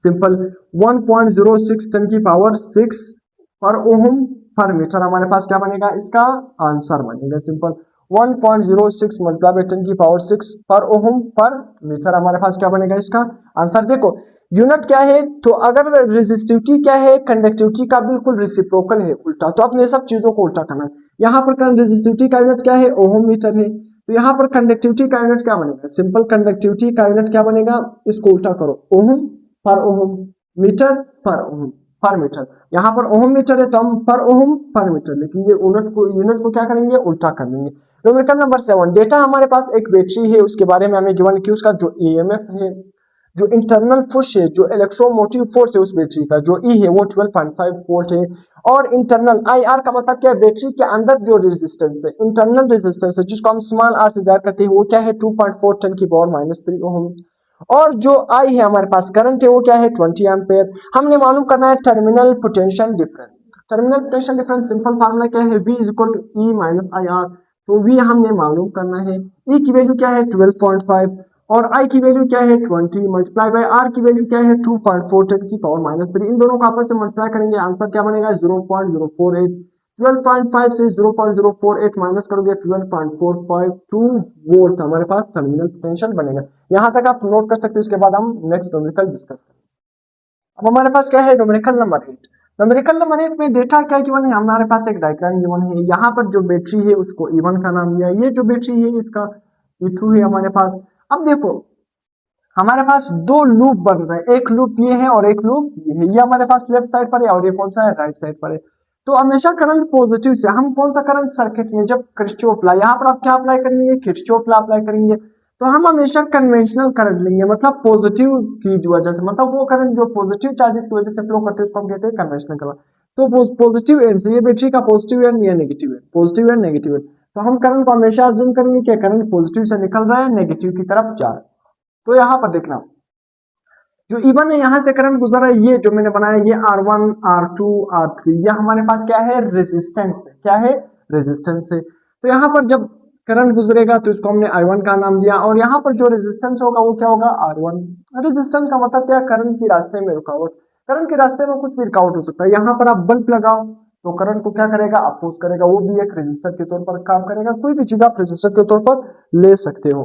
S1: सिंपल 1.06 10⁻6 पर ओम पर मीटर, हमारे पास क्या बनेगा इसका आंसर बनेगा सिंपल 1.06 मल्टीप्लाई बाय 10⁻6 पर ओम पर मीटर, हमारे पास क्या बनेगा इसका आंसर। देखो यूनिट क्या है, तो अगर रेजिस्टिविटी क्या है कंडक्टिविटी का बिल्कुल रेसिप्रोकल है उल्टा, तो आपने सब चीजों को उल्टा करना है। यहाँ पर रेजिस्टिविटी का यूनिट क्या है ओम मीटर है, तो यहाँ पर कंडक्टिविटी का यूनिट क्या बनेगा सिंपल कंडक्टिविटी का यूनिट क्या बनेगा, इसको उल्टा करो ओम पर ओम मीटर पर ओम पर मीटर, यहाँ पर ओम मीटर है तो हम पर ओम पर मीटर लेकिन ये यूनिट को क्या करेंगे उल्टा कर देंगे। न्यूमेरिकल नंबर 7, डेटा हमारे पास एक बैटरी है उसके बारे में हमें गिवन कि उसका जो ईएमएफ है जो इंटरनल फोर्स है, जो इलेक्ट्रोमोटिव फोर्स है उस बैटरी का, जो ई है वो 12.5 वोल्ट है। और इंटरनल आई आर का मतलब क्या है, बैटरी के अंदर जो रेजिस्टेंस है, इंटरनल रेजिस्टेंस है, जिसको हम स्मॉल आर से जाहिर करते हैं, वो क्या है 2.4 10 की पावर -3 ओम। और जो आई है हमारे पास करंट है वो क्या है 20 एम्पेयर। हमने मालूम करना है terminal potential difference. Terminal potential difference simple formula क्या है, V equal to E minus I R. तो V हमने मालूम करना है, E की वैल्यू क्या है 12.5 और I की वैल्यू क्या है 20 मल्टीप्लाई बाय R की वैल्यू क्या है 2.4 10 की पावर -3। इन दोनों को आपस में मल्टीप्लाई करेंगे, आंसर क्या बनेगा 0.048। 12.5 से 0.048 माइनस करोगे 12.452 वोल्ट हमारे पास टर्मिनल पोटेंशियल बनेगा। यहाँ तक आप नोट कर सकते हो, उसके बाद हम नेक्स्ट न्यूमेरिकल डिस्कस करेंगे। अब हमारे पास क्या है न्यूमेरिकल नंबर 8। न्यूमेरिकल नंबर 8 में डेटा क्या गिवन है, हमारे पास एक डायग्राम गिवन है। यहाँ पर जो बैटरी है उसको E1 का नाम दिया, ये जो बैटरी है इसका E2 है हमारे पास। अब देखो हमारे पास दो लूप बन रहे हैं, एक लूप ये है और एक लूप ये है। ये हमारे पास लेफ्ट साइड पर है और ये कौन सा है, राइट साइड पर है। तो हमेशा करंट पॉजिटिव से हम कौन सा करंट सर्किट में, जब किरचॉफ लॉ, यहाँ पर आप क्या अप्लाई करेंगे, किरचॉफ लॉ अप्लाई करेंगे। तो हम हमेशा कन्वेंशनल करंट लेंगे, मतलब पॉजिटिव की वजह से, मतलब वो करंट जो पॉजिटिव चार्जेस की वजह से फ्लो करते हैं उसको हम कहते हैं कन्वेंशनल करंट। तो पॉजिटिव एंड से, ये बैटरी का पॉजिटिव एंड, ये negative and, positive and negative and. तो हम करंट को हमेशा अज्यूम करेंगे कि करंट पॉजिटिव से निकल रहा है, नेगेटिव की तरफ जा रहा है। तो यहाँ पर देखना जो E1 है यहाँ से करंट गुजर रहा है, ये जो मैंने बनाया ये R1 R2 R3, ये हमारे पास क्या है रेजिस्टेंस है, क्या है रेजिस्टेंस है। तो यहाँ पर जब करंट गुजरेगा तो इसको हमने I1 का नाम दिया, और यहाँ पर जो रेजिस्टेंस होगा वो क्या होगा R1। रेजिस्टेंस का मतलब क्या, करंट के रास्ते में रुकावट। करंट के रास्ते में कुछ भी रुकावट हो सकता है। यहाँ पर आप बल्ब लगाओ तो करंट को क्या करेगा, अपोज करेगा, वो भी एक रेजिस्टर के तौर पर काम करेगा। कोई भी चीज आप रेजिस्टर के तौर पर ले सकते हो।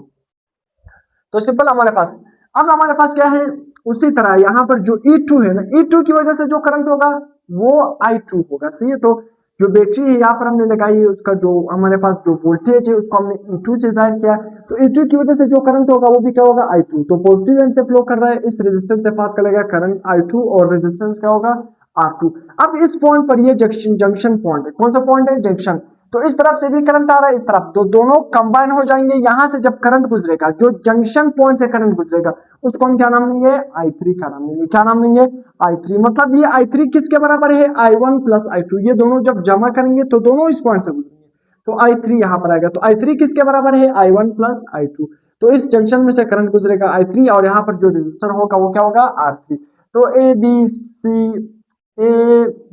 S1: तो सिंपल हमारे पास, अब हमारे पास क्या है, उसी तरह यहाँ पर जो E2 है ना, E2 की वजह से जो करंट होगा वो I2 होगा, सही है। तो जो बैटरी है यहाँ पर हमने लगाई है, उसका जो हमारे पास जो वोल्टेज है उसको हमने E2 से जाहिर किया। तो E2 की वजह से जो करंट होगा वो भी क्या होगा I2। तो पॉजिटिव एंड से फ्लो कर रहा है, इस रेजिस्टेंस से पास करेगा करंट I2 और रेजिस्टेंस क्या होगा R2। अब इस पॉइंट पर ये जंक्शन पॉइंट है, कौन सा पॉइंट है, जंक्शन। तो इस तरफ से भी करंट आ रहा है, इस तरफ, तो दोनों कंबाइन हो जाएंगे। यहां से जब करंट गुजरेगा, जो जंक्शन पॉइंट से करंट गुजरेगा उसको हम क्या नाम देंगे, I3 का नाम देंगे। क्या नाम देंगे, I3। मतलब ये I3 किसके बराबर है, I1 प्लस I2। ये दोनों जब जमा करेंगे तो दोनों इस पॉइंट से गुजरेंगे, तो I3 यहाँ पर आएगा। तो I3 किसके बराबर है, I1 प्लस I2। तो इस जंक्शन में से करंट गुजरेगा I3 और यहाँ पर जो रेजिस्टर होगा वो क्या होगा R3। तो A B C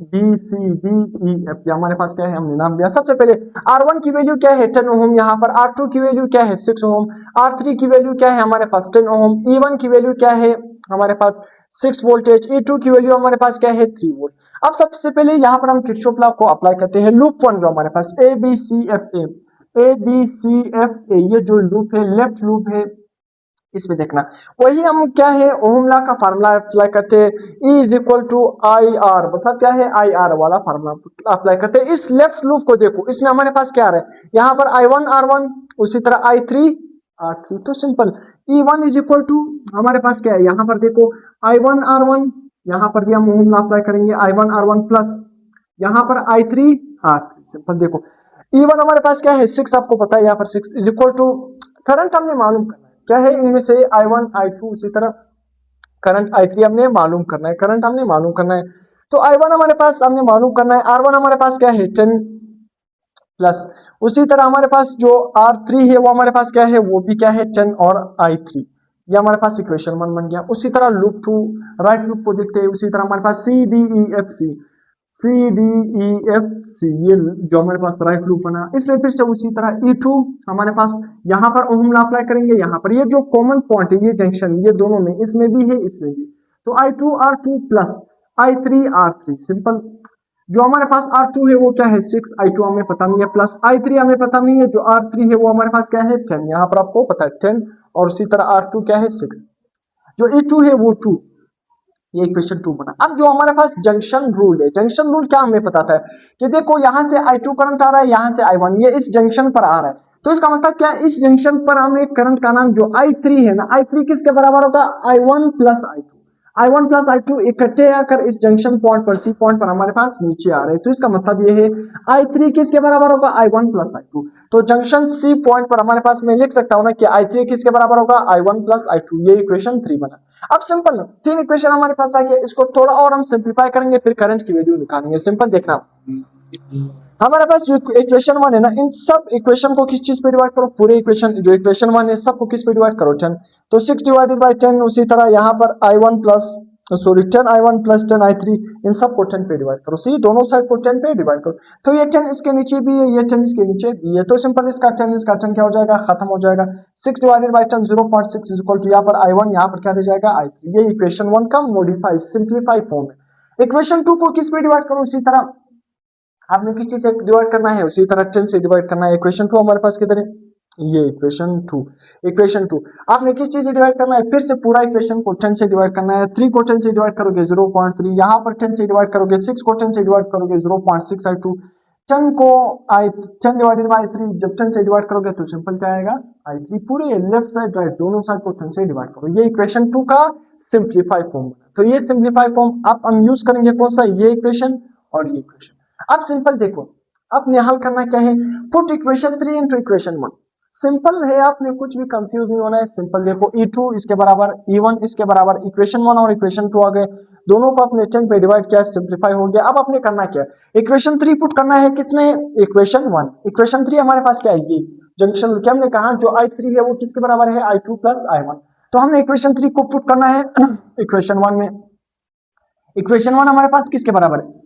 S1: D E F हमारे पास क्या है, हमने नाम दिया। सबसे पहले R1 की वैल्यू क्या है 10 ओम, यहाँ पर R2 की वैल्यू क्या है 6 ओम, R3 की वैल्यू क्या है हमारे पास 10 ओम, E1 की वैल्यू क्या है हमारे पास 6 वोल्टेज, E2 की वैल्यू हमारे पास क्या है 3 वोल्ट। अब सबसे पहले यहाँ पर हम किरचॉफ लॉ को अप्लाई करते हैं। लूप वन जो हमारे पास A B C F A, ये जो लूप है लेफ्ट लूप है, इसमें देखना वही हम क्या है ओम लॉ का फार्मूला अप्लाई करते हैं, E is equal to I R, मतलब क्या है आई आर वाला फार्मूला अप्लाई करते हैं। इस लेफ्ट लूप को देखो, इसमें हमारे पास क्या आ रहा है, यहाँ पर I1 R1, उसी तरह I3 R3। तो simple E1 is equal to हमारे पास क्या है, यहाँ पर देखो I1 R1, यहाँ पर भी हम ओम लॉ अप्लाई करेंगे, I1 R1 प्लस यहाँ पर I3 R3। सिंपल देखो E1 हमारे पास क्या है 6, आपको पता है यहाँ पर 6 इज इक्वल टू, करंट हमने मालूम करना है क्या है इनमें से I1 I2, उसी तरह करंट I3 हमने मालूम करना है, करंट हमने मालूम करना है। तो I1 हमारे पास हमने मालूम करना है, R1 हमारे पास क्या है 10 प्लस, उसी तरह हमारे पास जो R3 है वो हमारे पास क्या है, वो भी क्या है 10 और I3। ये हमारे पास इक्वेशन 1 बन गया। उसी तरह लूप 2 राइट लूप को देखते हैं, उसी तरह हमारे पास C ये जो हमारे पास राइट लूप बना, इसमें फिर से उसी तरह E2 हमारे पास, यहाँ पर ओम लॉ अप्लाई करेंगे, यहाँ पर ये जो कॉमन पॉइंट है ये जंक्शन, ये दोनों में, इसमें भी है इसमें भी। तो I2 R2 plus I3 R3। Simple जो हमारे पास R2 है वो क्या है 6, I2 हमें पता नहीं है, प्लस I3 हमें पता नहीं है, जो R3 है वो हमारे पास क्या है 10, यहाँ पर आपको पता है 10, और उसी तरह R2 क्या है 6, जो E2 है वो 2, ये इक्वेशन 2 बना। अब जो हमारे पास जंक्शन रूल है, जंक्शन रूल क्या हमें बताता है कि देखो यहाँ से I2 करंट आ रहा है, यहाँ से I1, ये इस जंक्शन पर आ रहा है। तो इसका मतलब क्या है, इस जंक्शन पर हमें करंट का नाम जो I3 है ना, I3 किसके बराबर होगा I1 plus I2। I1 plus I2 इकट्ठे आकर इस जंक्शन पॉइंट पर सी पॉइंट पर हमारे पास नीचे आ रहे हैं, तो इसका मतलब ये है I3 किसके बराबर होगा I1 प्लस I2। तो जंक्शन सी पॉइंट पर हमारे पास मैं लिख सकता हूं ना कि I3 किसके बराबर होगा I1 प्लस I2। ये इक्वेशन 3 बना। अब सिंपल 3 इक्वेशन हमारे पास आ गया, इसको थोड़ा और हम सिंप्लीफाई करेंगे, फिर करंट की वैल्यू निकालेंगे। सिंपल देखना, हमारे पास जो इक्वेशन 1 है ना, इन सब इक्वेशन को किस चीज पे डिवाइड करो, पूरे इक्वेशन जो इक्वेशन 1 है सबको किस पे डिवाइड करो 10। तो 6 डिवाइडेड बाय 10, उसी तरह यहाँ पर I1 plus 10I1 plus 10I3 इन सबको 10 पे डिवाइड करो। सी दोनों साइड को 10 पे डिवाइड करो, तो ये 10 इसके नीचे भी है, ये 10 इसके नीचे भी है, तो सिंपल इसका 10 क्या हो जाएगा, खत्म हो जाएगा। 6 divided by 10 0.6 is equal to यहाँ पर I1, यहाँ पर क्या दे जाएगा I3। ये इक्वेशन 1 का मॉडिफाई सिंप्लीफाई फॉर्म है। इक्वेशन 2 को किस पे डिवाइड करो, उसी तरह आपने किस चीज से डिवाइड करना है, उसी तरह 10 से डिवाइड करना है। इक्वेशन 2 हमारे पास किधर है, ये इक्वेशन 2 आपने किस चीज से डिवाइड करना है, फिर से पूरा इक्वेशन को 10 से डिवाइड करना है। 3 को 10 से डिवाइड करोगे 0.3, यहाँ पर 10 से डिवाइड करोगे, 6 को 10 से डिवाइड करोगे 0.6 I2, 10 डिवाइडेड बाय 3 जब 10 से डिवाइड करोगे तो सिंपल क्या आएगा I3। पूरे लेफ्ट साइड राइट दोनों साइड को 10 से डिवाइड करो, ये इक्वेशन 2 का सिंप्लीफाई फॉर्म। तो ये सिंप्लीफाई फॉर्म आप हम यूज करेंगे कौन सा, ये इक्वेशन और ये इक्वेशन। अब सिंपल देखो, आपने हल करना क्या है, put equation 3 into equation 1। Simple है, आपने कुछ भी कंफ्यूज नहीं होना है। सिंपल देखो, E2 इसके बराबर E1 इसके बराबर, इक्वेशन 1 और इक्वेशन 2 आ गए, दोनों को अपने 10 पे डिवाइड किया, सिंप्लीफाई हो गया। अब आपने करना क्या है, इक्वेशन 3 पुट करना है किसमें, इक्वेशन 1। इक्वेशन 3 हमारे पास क्या है, ये जंक्शन क्या हमने कहा जो I3 है वो किसके बराबर है I2 प्लस I1। तो हमने इक्वेशन 3 को पुट करना है इक्वेशन 1 में। इक्वेशन 1 हमारे पास किसके बराबर है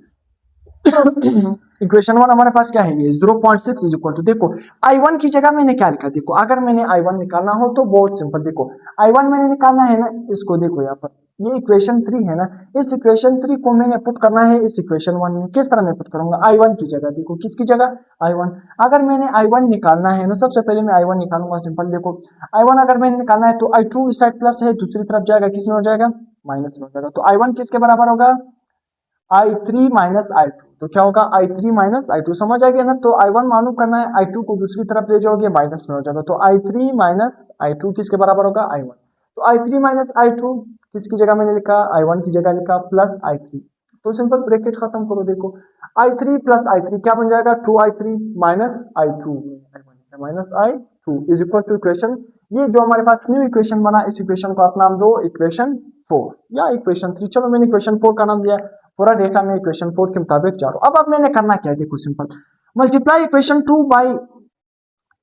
S1: इक्वेशन 1 हमारे पास क्या है, ये 0.6 इज इक्वल टू, देखो I1 की जगह मैंने क्या लिखा, देखो अगर मैंने I1 निकालना हो तो बहुत सिंपल, देखो I1 मैंने निकालना है ना, इसको देखो यहाँ पर ये इक्वेशन 3 है ना, इस इक्वेशन 3 को मैंने पुट करना है इस इक्वेशन 1 में। किस तरह मैं पुट करूंगा, I1 की जगह, देखो किसकी जगह I1। अगर मैंने I1 निकालना है ना, सबसे पहले मैं I1 निकालूंगा। सिंपल देखो, I1 अगर मैंने निकालना है तो I2 इस साइड प्लस है, दूसरी तरफ जाएगा किस में हो जाएगा, माइनस में हो जाएगा। तो I1 किसके बराबर होगा I3 माइनस I2। तो क्या होगा I3 माइनस I2, समझ आ गया ना। तो I1 मालूम करना है, I2 को दूसरी तरफ ले जाओगे माइनस में हो जाएगा। तो I3 माइनस I2 किसके बराबर होगा I1। तो I3 माइनस I2 किसकी जगह मैंने लिखा, I1 की जगह लिखा प्लस I3। तो सिंपल ब्रैकेट खत्म करो, देखो I3 प्लस I3 क्या बन जाएगा 2I3 minus I2 minus I2 is equal to equation, ये जो हमारे पास न्यू इक्वेशन बना, इस इक्वेशन को आप नाम दो इक्वेशन 4 या इक्वेशन 3। चलो मैंने इक्वेशन 4 का नाम दिया, पूरा डेटा में इक्वेशन 4 के मुताबिक जा रहा हूं। अब मैंने करना क्या है, देखो simple multiply equation 2 by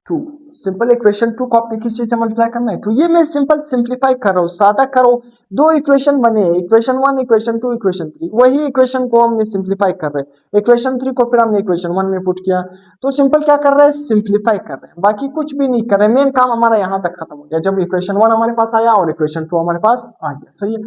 S1: 2। Simple equation 2 को आपने किस चीज से मल्टीप्लाई करना है, तो ये मैं सिंपल सिंप्लीफाई कर रहा हूँ, सादा करो। दो इक्वेशन बने, इक्वेशन 1 इक्वेशन 2 इक्वेशन 3, वही इक्वेशन को हमने सिंप्लीफाई कर रहे हैं। इक्वेशन 3 को फिर हमने इक्वेशन 1 में पुट किया, तो सिंपल क्या कर रहे हैं, सिंप्लीफाई कर रहे हैं, बाकी कुछ भी नहीं कर रहे हैं। मेन काम हमारा यहाँ तक खत्म हो गया, जब इक्वेशन 1 हमारे पास आया और इक्वेशन 2 हमारे पास आ गया, सही है।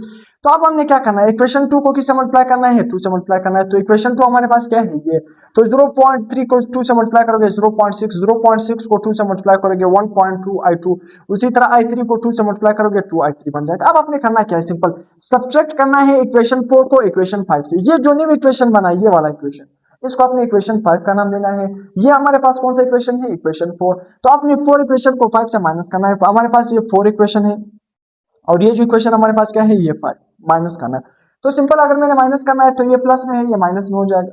S1: तो अब हमने क्या करना है, इक्वेशन 2 को किससे मल्टीप्लाई करना है, 2 से मल्टीप्लाई करना है। तो इक्वेशन 2 हमारे पास क्या है, ये तो 0.3 को 2 से मल्टीप्लाई करोगे 0.6, 0.6 को 2 से मल्टीप्लाई करोगे 1.2 I2, उसी तरह I3 को 2 से मल्टीप्लाई करोगे 2 I3 बन जाएगा। अब आपने करना क्या है, सिंपल सब्ट्रैक्ट करना है इक्वेशन 4 को इक्वेशन 5 से। ये जो न्यू इक्वेशन बना, ये वाला इक्वेशन, इसको आपने इक्वेशन 5 का नाम देना है। ये हमारे पास कौन सा इक्वेशन है, इक्वेशन 4। तो आपने 4 इक्वेशन को 5 से माइनस करना है, हमारे पास ये 4 इक्वेशन है और ये जो इक्वेशन हमारे पास क्या है, ये 5 माइनस करना है। तो सिंपल अगर मैंने माइनस करना है तो ये प्लस में है, ये माइनस में हो जाएगा,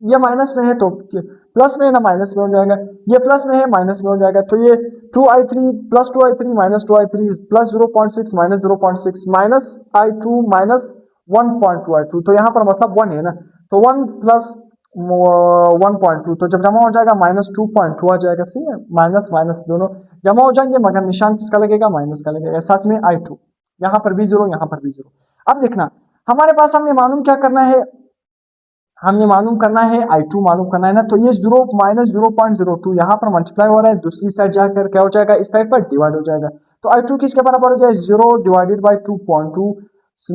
S1: ये माइनस में है तो प्लस में है ना, माइनस में हो जाएगा, ये प्लस में है माइनस में हो जाएगा। तो ये 2I3 plus 2I3 minus 2I3 plus 0.6 minus 0.6 minus I2 minus 1.2 I2। तो यहाँ पर मतलब 1 है ना, तो 1 प्लस 1.2, तो जब जमा हो जाएगा माइनस 2.2 आ जाएगा, सही है। माइनस माइनस दोनों जमा हो जाएंगे, मगर निशान किसका लगेगा, माइनस का लगेगा, साथ में I2, यहाँ पर भी 0 यहाँ पर भी 0। अब देखना हमारे पास हमने मालूम क्या करना है, हमने मालूम करना है I2 मालूम करना है ना। तो ये 0 माइनस 0.02 यहाँ पर मल्टीप्लाई हो रहा है, दूसरी साइड जाकर क्या हो जाएगा, इस साइड पर डिवाइड हो जाएगा। तो I2 किसके बराबर हो जाएगा, 0 डिवाइडेड बाई 2.2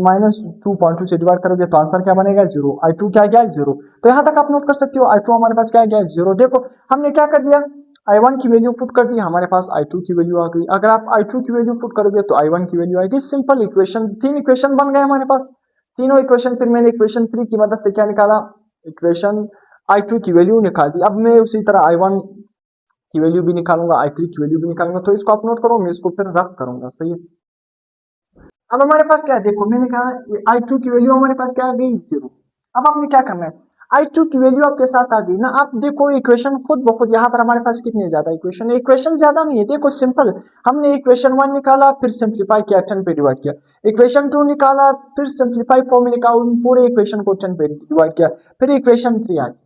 S1: माइनस 2.2 से डिवाइड करोगे तो आंसर क्या बनेगा, 0। I2 क्या गया, 0। तो यहाँ तक आप नोट कर सकते हो, I2 हमारे पास क्या गया, 0। देखो हमने क्या कर दिया, I1 की वैल्यू पुट कर दी, हमारे पास I2 की वैल्यू आ गई। अगर आप I2 की वैल्यू पुट करोगे तो I1 की वैल्यू आएगी। सिंपल इक्वेशन, 3 इक्वेशन बन गए हमारे पास, तीनों इक्वेशन। फिर मैंने इक्वेशन 3 की मदद से क्या निकाला, इक्वेशन I2 की वैल्यू निकाल दी। अब मैं उसी तरह I1 की वैल्यू भी निकालूंगा, I3 की वैल्यू भी निकालूंगा। तो इसको आप नोट करो, मैं इसको फिर रफ करूंगा, सही है। अब हमारे पास क्या है, देखो मैंने कहा I2 की वैल्यू हमारे पास क्या आ गई 0। अब आपने क्या करना है, I2 की वैल्यू आपके साथ आ गई ना। आप देखो इक्वेशन खुद ब खुद यहाँ पर हमारे पास कितनी ज्यादा इक्वेशन है, इक्वेशन ज्यादा नहीं है, देखो सिंपल। हमने इक्वेशन 1 निकाला, फिर सिंप्लीफाई किया, 10 पे डिवाइड किया, इक्वेशन 2 निकाला, फिर सिंप्लीफाई फॉर्म में निकाला, उन पूरे इक्वेशन को 10 पे डिवाइड किया, फिर इक्वेशन 3 आ गई।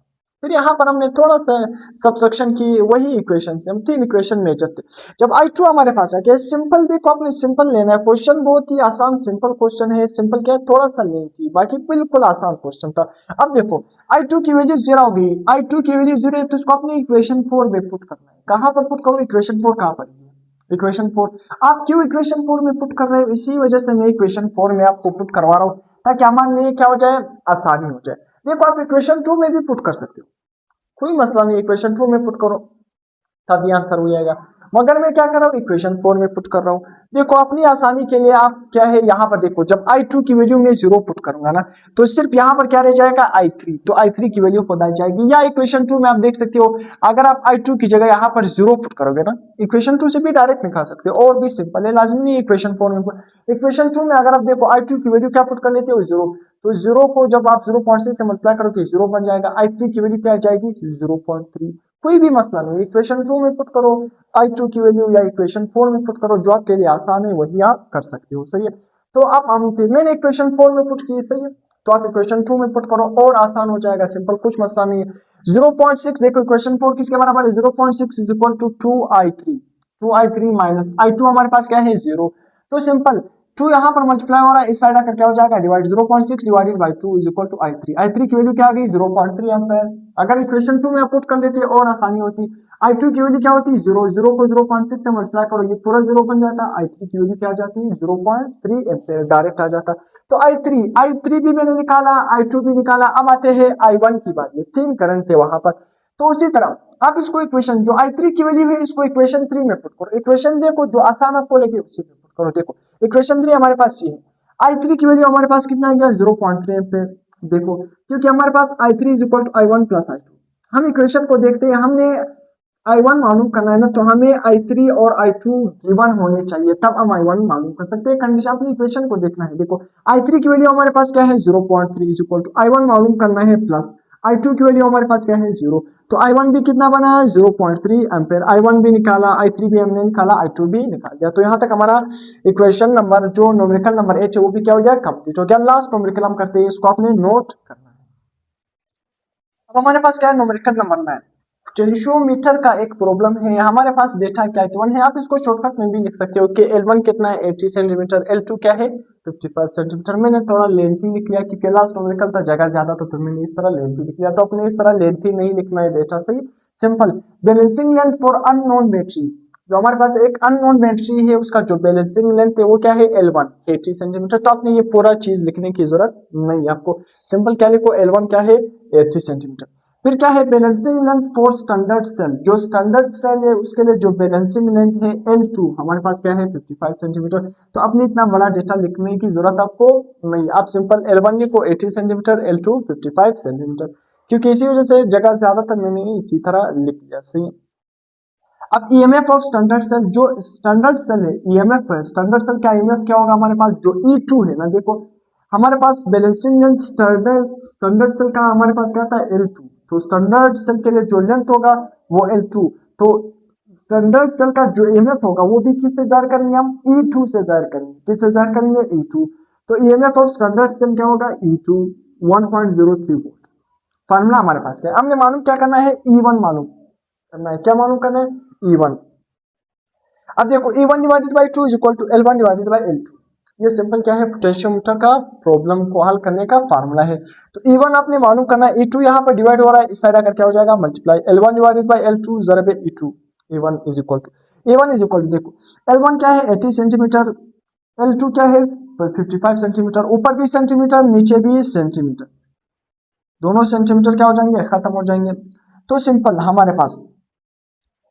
S1: फिर यहाँ पर हमने थोड़ा सा सब्सट्रैक्शन की, वही इक्वेशन से हम 3 इक्वेशन मेजर थे। जब I2 हमारे पास आ गया, सिंपल देखो आपने सिंपल लेना है, क्वेश्चन बहुत ही आसान सिंपल क्वेश्चन है। सिंपल क्या है, थोड़ा सा लेंथी, बाकी बिल्कुल आसान क्वेश्चन था। अब देखो I2 की वैल्यू 0 हो गई, I2 की वैल्यू 0 है तो इसको अपने इक्वेशन 4 में पुट करना है। कहाँ पर पुट करो, इक्वेशन 4 कहाँ पर है, इक्वेशन 4। आप क्यों इक्वेशन 4 में पुट कर रहे हो, इसी वजह से मैं इक्वेशन 4 में आपको पुट करवा रहा हूँ, ताकि हमारे लिए क्या हो जाए, आसानी हो जाए। देखो आप इक्वेशन 2 में भी पुट कर सकते हो, कोई मसला नहीं, इक्वेशन 2 में पुट करो तभी आंसर हो जाएगा। मगर मैं क्या कर रहा हूँ, इक्वेशन 4 में पुट कर रहा हूँ। देखो अपनी आसानी के लिए आप क्या है, यहाँ पर देखो जब I2 की वैल्यू में 0 पुट करूंगा ना, तो सिर्फ यहाँ पर क्या रह जाएगा, I3, तो I3 की वैल्यू खुद आ जाएगी। या इक्वेशन 2 में आप देख सकते हो, अगर आप I2 की जगह यहाँ पर 0 पुट करोगे ना, इक्वेशन 2 से भी डायरेक्ट निकाल सकते हो, और भी सिंपल है, लाजमी नहीं इक्वेशन 4 में। इक्वेशन 2 में अगर आप देखो I2 की वैल्यू क्या पुट कर लेते हो, 0, तो 0 को जब आप 0.6 से मल्टीप्लाई करोगे 0 बन जाएगा, I3 की वैल्यू क्या आ जाएगी, 0.3। कोई भी मसला नहीं, इक्वेशन 2 में पुट करो I2 की वैल्यू, या इक्वेशन 4 में पुट करो, जो आपके लिए आसान है वही आप कर सकते हो, सही है। तो अब हम मैंने इक्वेशन 4 में पुट की, सही है, तो आप इक्वेशन 2 में पुट करो और आसान हो जाएगा, सिंपल, कुछ मसला नहीं है। 0.6 देखो इक्वेशन 4 किसके बराबर है, 0.6 is equal to 2I3, 2I3 minus I2 हमारे पास क्या है, 0, तो सिंपल 2 यहाँ पर मल्टीप्लाई हो रहा है, इस साइड आकर क्या हो जाएगा, divide, 0.6 divided by 2 is equal to I3 की वैल्यू क्या आ गई, 0.3 एम्पीयर। अगर इक्वेशन 2 में पुट कर देते और आसानी होती। I2 की वैल्यू क्या होती है, 0, 0 को 0.6 से मल्टीप्लाई करो, ये पूरा 0 बन जाता, I3 की वैल्यू क्या आ जाती है, 0.3 एम्पीयर, डायरेक्ट आ जाता। तो I3 भी मैंने निकाला, I2 भी निकाला। अब आते हैं I1 की बात, ये 3 करंट थे वहां पर। तो उसी तरह आप इसको इक्वेशन जो I3 की वैल्यू है, इसको इक्वेशन 3 में पुट करो, इक्वेशन देखो जो आसान आपको लगे उसी में पुट करो। देखो इक्वेशन 3 हमारे पास ये है, I3 की वैल्यू हमारे पास कितना आ गया, 0.3 एम्पीयर। देखो क्योंकि हमारे पास I3 is equal to I1 plus I2। हम इक्वेशन को देखते हैं, हमने I1 मालूम करना है ना, तो हमें I3 और I2 गिवन होने चाहिए, तब हम I1 मालूम कर सकते हैं। कंडीशन अपनी इक्वेशन को देखना है। देखो I3 की वैल्यू हमारे पास क्या है, 0.3 इज इक्वल टू I1 मालूम करना है प्लस I2 की वैल्यू हमारे पास क्या है, 0, तो I1 भी कितना बना है, 0.3 एम्पीयर। I1 भी निकाला, I3 भी हमने निकाला, I2 भी निकाल दिया। तो यहाँ तक हमारा इक्वेशन नंबर जो न्यूमेरिकल नंबर 8 है वो भी क्या हो गया, कंप्लीट हो गया। लास्ट न्यूमेरिकल हम करते हैं, इसको आपने नोट करना है। अब हमारे पास क्या है, न्यूमेरिकल नंबर 9, पोटेंशियोमीटर का एक प्रॉब्लम है। हमारे पास डेटा क्या है, आप इसको शॉर्टकट में भी लिख सकते हो कि L1 कितना है, 80 सेंटीमीटर, L2 क्या है, 55 सेंटीमीटर। मैंने थोड़ा लेंथी लिख लिया क्योंकि लास्ट न्यूमेरिकल था, जगह ज्यादा, तो मैंने इस तरह लेंथी लिख लिया। तो अपने इस तरह लेंथी नहीं लिखना है डेटा, सही, simple. Balancing length for unknown battery, जो हमारे पास एक अननोन बैटरी है, उसका जो बैलेंसिंग लेंथ है वो क्या है, L1 80 सेंटीमीटर। तो आपने ये पूरा चीज लिखने की जरूरत नहीं, आपको सिंपल क्या लिखो, L1 क्या है, 80 सेंटीमीटर। फिर क्या है, balancing length for standard cell, जो स्टैंडर्ड सेल है उसके लिए जो बैलेंसिंग लेंथ है L2 हमारे पास क्या है, 55 सेंटीमीटर। तो अपने इतना बड़ा डेटा लिखने की जरूरत आपको नहीं, आप सिंपल L1 लिखो 80 सेंटीमीटर, L2 55 सेंटीमीटर, क्योंकि इसी वजह से जगह ज्यादातर मैंने इसी तरह लिख दिया, सही। अब ईएमएफ ऑफ स्टैंडर्ड सेल, जो स्टैंडर्ड सेल है ईएमएफ है, स्टैंडर्ड सेल का ईएमएफ क्या होगा हमारे पास, जो E2 है ना, देखो हमारे पास बैलेंसिंग लेंथ स्टैंडर्ड सेल का हमारे पास क्या था, L2, तो स्टैंडर्ड सेल के लिए जो लेंथ होगा वो L2, तो स्टैंडर्ड सेल का जो ईएमएफ होगा वो भी किससे जाहिर करेंगे, हम E2 से जाहिर करेंगे, किससे जाहिर करेंगे, E2। तो ईएमएफ ऑफ स्टैंडर्ड सेल क्या होगा, E2 1.03 वोल्ट। फार्मूला हमारे पास क्या है, हमने मालूम क्या करना है, E1 मालूम करना है, क्या मालूम करना है, E1। अब देखो E1 divided by 2 is equal to L1 divided by L2। ये सिंपल क्या है, पोटेंशियोमीटर का प्रॉब्लम को हल करने का फार्मूला है। तो E1 आपने मालूम करना है, E2 यहाँ पर डिवाइड हो रहा है, इस साइड आकर क्या हो जाएगा, multiply L1 divided by L2 जरब E2, E1 is equal to देखो L1 क्या है 80 सेंटीमीटर, L2 क्या है 55 सेंटीमीटर, ऊपर भी सेंटीमीटर नीचे भी सेंटीमीटर, दोनों सेंटीमीटर क्या हो जाएंगे, खत्म हो जाएंगे। तो सिंपल हमारे पास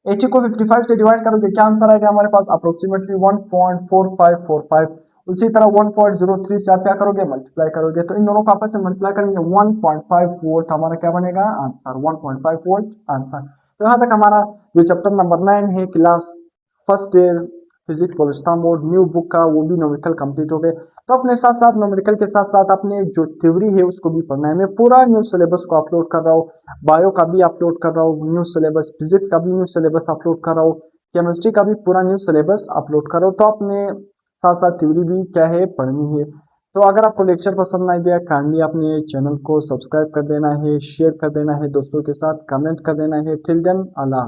S1: 80 को 55 से डिवाइड करोगे, क्या आंसर आएगा हमारे पास, अप्रोक्सीमेटली 1.4545। उसी तरह 1.03 से आप क्या करोगे, मल्टीप्लाई करोगे, तो इन दोनों को आपस में मल्टीप्लाई करेंगे, 1.5 वोल्ट हमारा क्या बनेगा आंसर, 1.5 वोल्ट आंसर। तो यहाँ तक हमारा जो चैप्टर नंबर 9 है क्लास फर्स्ट ईयर फिजिक्स बलुस्ता मोड न्यू बुक का वो भी न्यूमेरिकल कंप्लीट हो गए। तो अपने साथ साथ न्यूमेरिकल के साथ साथ अपने जो थ्योरी है उसको भी पढ़ना है। मैं पूरा न्यू सिलेबस को अपलोड कर रहा हूँ, बायो का भी अपलोड कर रहा हूँ न्यू सिलेबस, फिजिक्स का भी न्यू सिलेबस अपलोड कर रहा हूँ, केमिस्ट्री का भी पूरा न्यू सिलेबस अपलोड कर रहा हूँ। तो अपने साथ साथ थ्योरी भी क्या है पढ़नी है। तो अगर आपको लेक्चर पसंद आ गया काइंडली अपने चैनल को सब्सक्राइब कर देना है, शेयर कर देना है दोस्तों के साथ, कमेंट कर देना है। टिल देन अल्लाह।